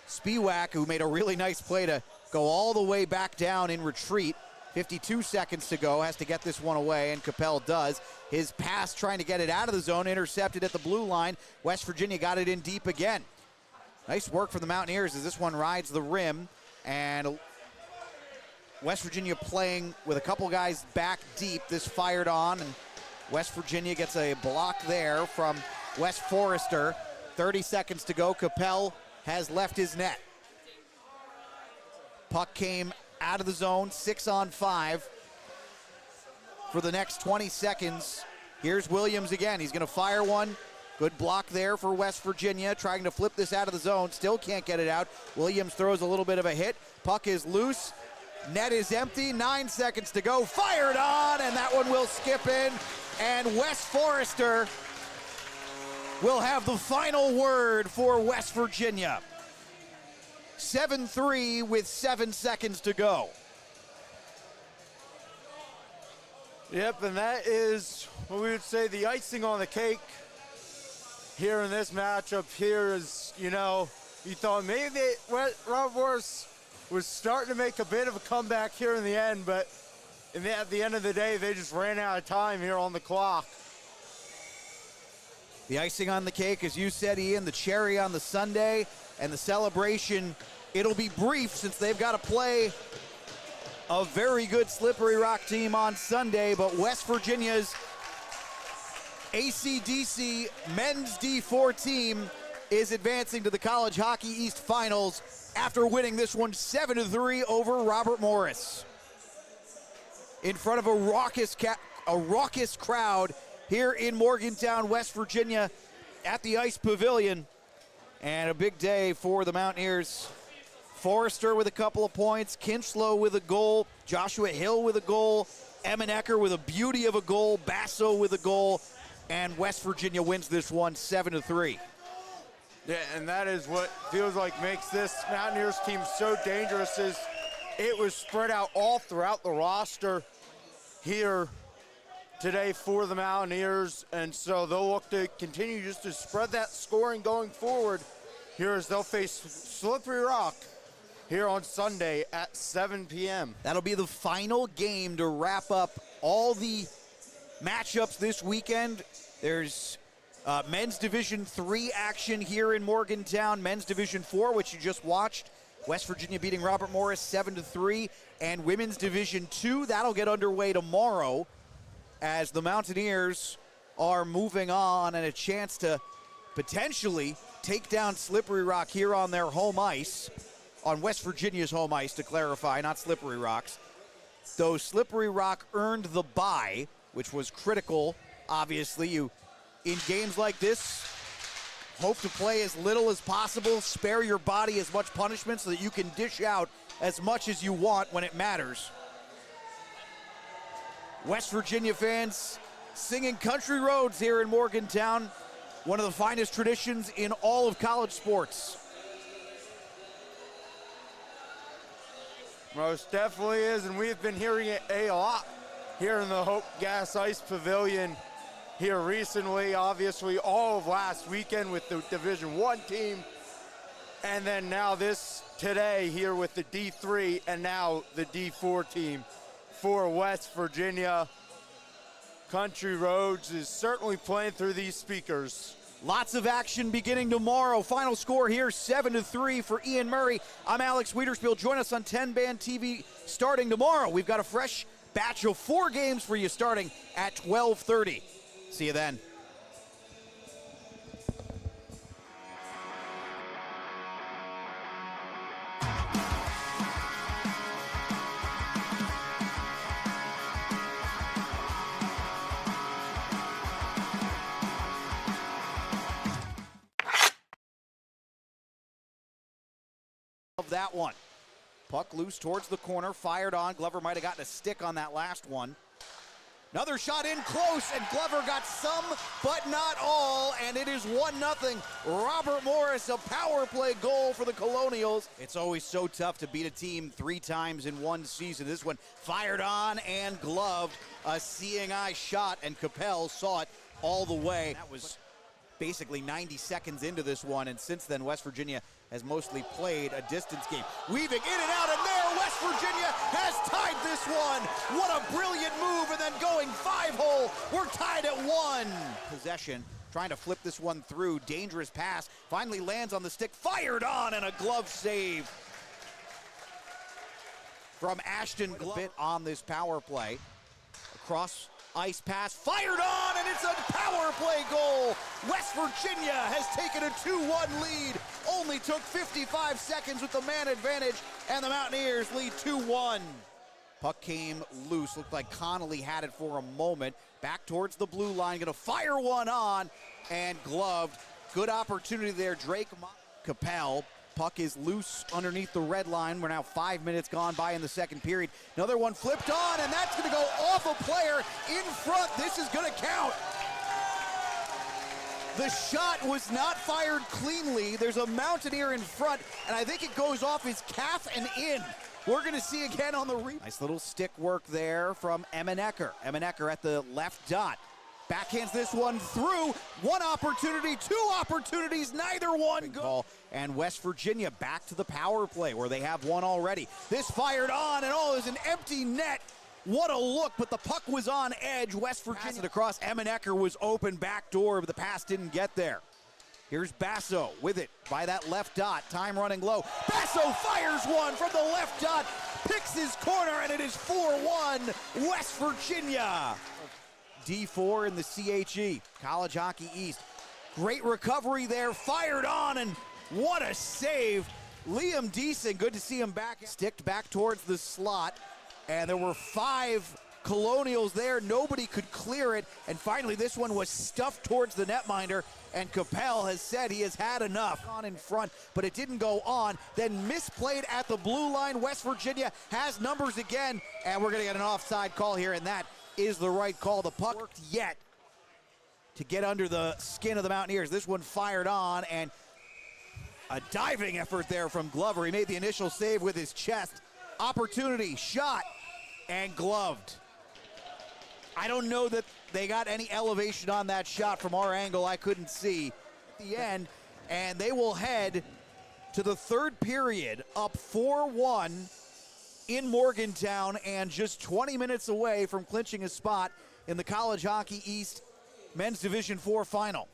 Spiewak, who made a really nice play to go all the way back down in retreat 52 seconds to go, has to get this one away, and Capel does. His pass trying to get it out of the zone, intercepted at the blue line. West Virginia got it in deep again. Nice work for the Mountaineers as this one rides the rim, and West Virginia playing with a couple guys back deep. This fired on, and West Virginia gets a block there from Wes Forrester. 30 seconds to go. Capel has left his net. Puck came out of the zone, 6-on-5 for the next 20 seconds. Here's Williams again. He's going to fire one. Good block there for West Virginia, trying to flip this out of the zone. Still can't get it out. Williams throws a little bit of a hit. Puck is loose. Net is empty. 9 seconds to go. Fired on, and that one will skip in. And Wes Forrester will have the final word for West Virginia. 7-3 with 7 seconds to go. Yep, and that is what we would say the icing on the cake here in this matchup. Here is, you thought maybe Rob Morris was starting to make a bit of a comeback here in the end, but at the end of the day, they just ran out of time here on the clock. The icing on the cake, as you said, Ian, the cherry on the sundae, and the celebration, it'll be brief since they've got to play a very good Slippery Rock team on Sunday, but West Virginia's ACDC men's D4 team is advancing to the College Hockey East Finals after winning this one 7-3 over Robert Morris. In front of a raucous crowd here in Morgantown, West Virginia at the Ice Pavilion. And a big day for the Mountaineers. Forrester with a couple of points, Kinchlow with a goal, Joshua Hill with a goal, Emmenecker with a beauty of a goal, Basso with a goal, and West Virginia wins this one 7-3. Yeah, and that is what feels like makes this Mountaineers team so dangerous, is it was spread out all throughout the roster here today for the Mountaineers, and so they'll look to continue just to spread that scoring going forward here as they'll face Slippery Rock here on Sunday at 7 p.m. That'll be the final game to wrap up all the matchups this weekend. There's men's Division III action here in Morgantown, men's Division IV, which you just watched. West Virginia beating Robert Morris 7-3, and women's Division II, that'll get underway tomorrow as the Mountaineers are moving on, and a chance to potentially take down Slippery Rock here on their home ice, on West Virginia's home ice, to clarify, not Slippery Rock's. Though Slippery Rock earned the bye, which was critical, obviously. You, in games like this, hope to play as little as possible, spare your body as much punishment so that you can dish out as much as you want when it matters. West Virginia fans singing country roads here in Morgantown, one of the finest traditions in all of college sports. Most definitely is, and we've been hearing it a lot here in the Hope Gas Ice Pavilion here recently. Obviously, all of last weekend with the Division I team, and then now this today here with the D3 and now the D4 team for West Virginia. Country Roads is certainly playing through these speakers. Lots of action beginning tomorrow. Final score here, 7-3 for Ian Murray. I'm Alex Wiederspiel. Join us on 10band TV starting tomorrow. We've got a fresh batch of 4 games for you starting at 12:30. See you then. Of that one. Puck loose towards the corner, fired on. Glover might have gotten a stick on that last one. Another shot in close, and Glover got some, but not all, and it is 1-0. Robert Morris, a power play goal for the Colonials. It's always so tough to beat a team 3 times in one season. This one fired on and gloved. A seeing eye shot, and Capel saw it all the way. That was basically 90 seconds into this one, and since then West Virginia has mostly played a distance game. Weaving in and out, and there West West Virginia has tied this one. What a brilliant move, and then going 5-hole. We're tied at 1. Possession, trying to flip this one through. Dangerous pass, finally lands on the stick, fired on, and a glove save from Ashton Glover. A bit on this power play. Across ice pass, fired on, and it's a power play goal. West Virginia has taken a 2-1 lead. Only took 55 seconds with the man advantage, and the Mountaineers lead 2-1. Puck came loose, looked like Connolly had it for a moment. Back towards the blue line, gonna fire one on, and gloved. Good opportunity there, Drake Capel. Puck is loose underneath the red line. We're now 5 minutes gone by in the second period. Another one flipped on, and that's going to go off a player in front. This is going to count. The shot was not fired cleanly. There's a Mountaineer in front, and I think it goes off his calf and in. We're going to see again on the replay. Nice little stick work there from Emmenecker. Emmenecker at the left dot. Backhands this one through. One opportunity, two opportunities, neither one good. And West Virginia back to the power play where they have one already. This fired on, and there's an empty net. What a look, but the puck was on edge. West Virginia across. Emmenecker was open back door, but the pass didn't get there. Here's Basso with it by that left dot. Time running low. Basso fires one from the left dot, picks his corner, and it is 4-1 West Virginia. D4 in the CHE, College Hockey East. Great recovery there, fired on, and what a save. Liam Deason, good to see him back. Sticked back towards the slot, and there were 5 Colonials there. Nobody could clear it, and finally this one was stuffed towards the netminder, and Capel has said he has had enough. On in front, but it didn't go on. Then misplayed at the blue line. West Virginia has numbers again, and we're going to get an offside call here, and that is the right call. The puck worked yet to get under the skin of the Mountaineers. This one fired on, and a diving effort there from Glover. He made the initial save with his chest. Opportunity, shot, and gloved. I don't know that they got any elevation on that shot from our angle. I couldn't see at the end, and they will head to the third period up 4-1 in Morgantown, and just 20 minutes away from clinching a spot in the College Hockey East Men's Division IV Final.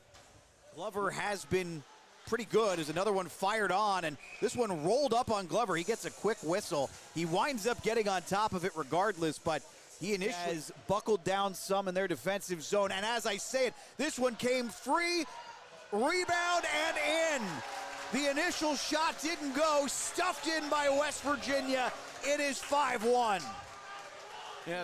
Glover has been pretty good as another one fired on, and this one rolled up on Glover. He gets a quick whistle. He winds up getting on top of it regardless, but he initially has buckled down some in their defensive zone, and as I say it, this one came free, rebound, and in. The initial shot didn't go, stuffed in by West Virginia. It is 5-1. Yeah,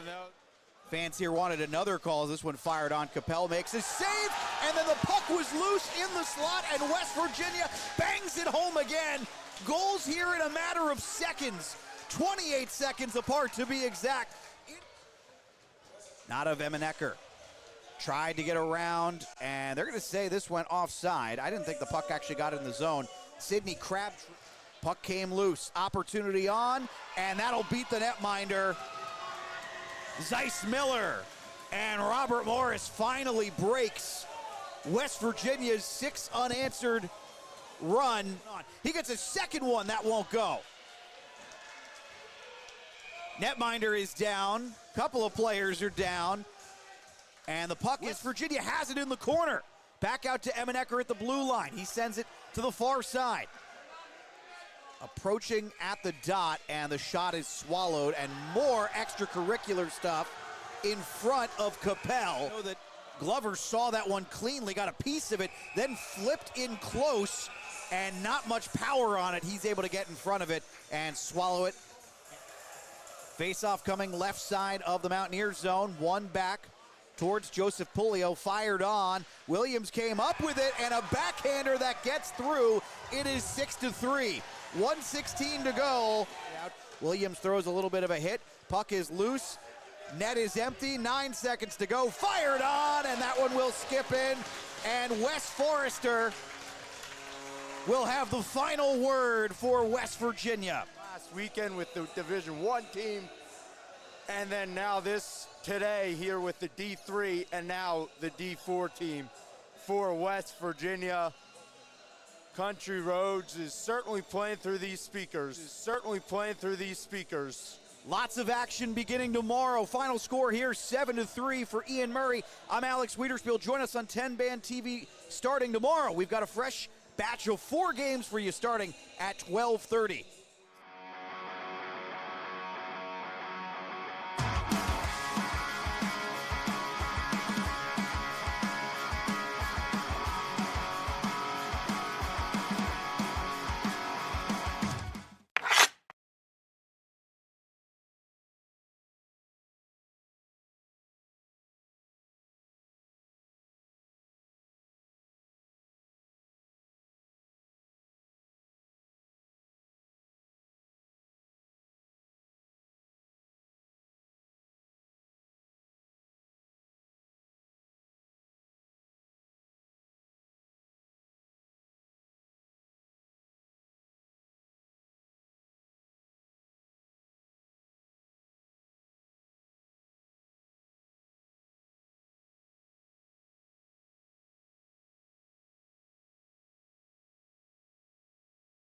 fans here wanted another call. This one fired on. Capel makes a save, and then the puck was loose in the slot, and West Virginia bangs it home again. Goals here in a matter of seconds. 28 seconds apart to be exact. Not of Emmenecker. Tried to get around, and they're going to say this went offside. I didn't think the puck actually got in the zone. Sidney Crabtree. Puck came loose. Opportunity on, and that'll beat the netminder. Zeiss Miller, and Robert Morris finally breaks West Virginia's 6 unanswered run. He gets a second one. That won't go. Netminder is down. Couple of players are down. And the puck is Virginia has it in the corner. Back out to Emmenecker at the blue line. He sends it to the far side. Approaching at the dot, and the shot is swallowed, and more extracurricular stuff in front of Capel. I know that Glover saw that one cleanly, got a piece of it, then flipped in close, and not much power on it. He's able to get in front of it and swallow it. Face-off coming left side of the Mountaineers zone. One back towards Joseph Pulio, fired on. Williams came up with it, and a backhander that gets through. It is 6-3. 1:16 to go. Williams throws a little bit of a hit. Puck is loose. Net is empty. 9 seconds to go. Fired on, and that one will skip in. And Wes Forrester will have the final word for West Virginia. Last weekend with the Division I team, and then now this today here with the D3, and now the D4 team for West Virginia. country roads is certainly playing through these speakers. Lots of action beginning tomorrow. Final score here, 7-3 for Ian Murray. I'm Alex Wiederspiel. Join us on 10-Band TV starting tomorrow. We've got a fresh batch of 4 games for you starting at 12:30.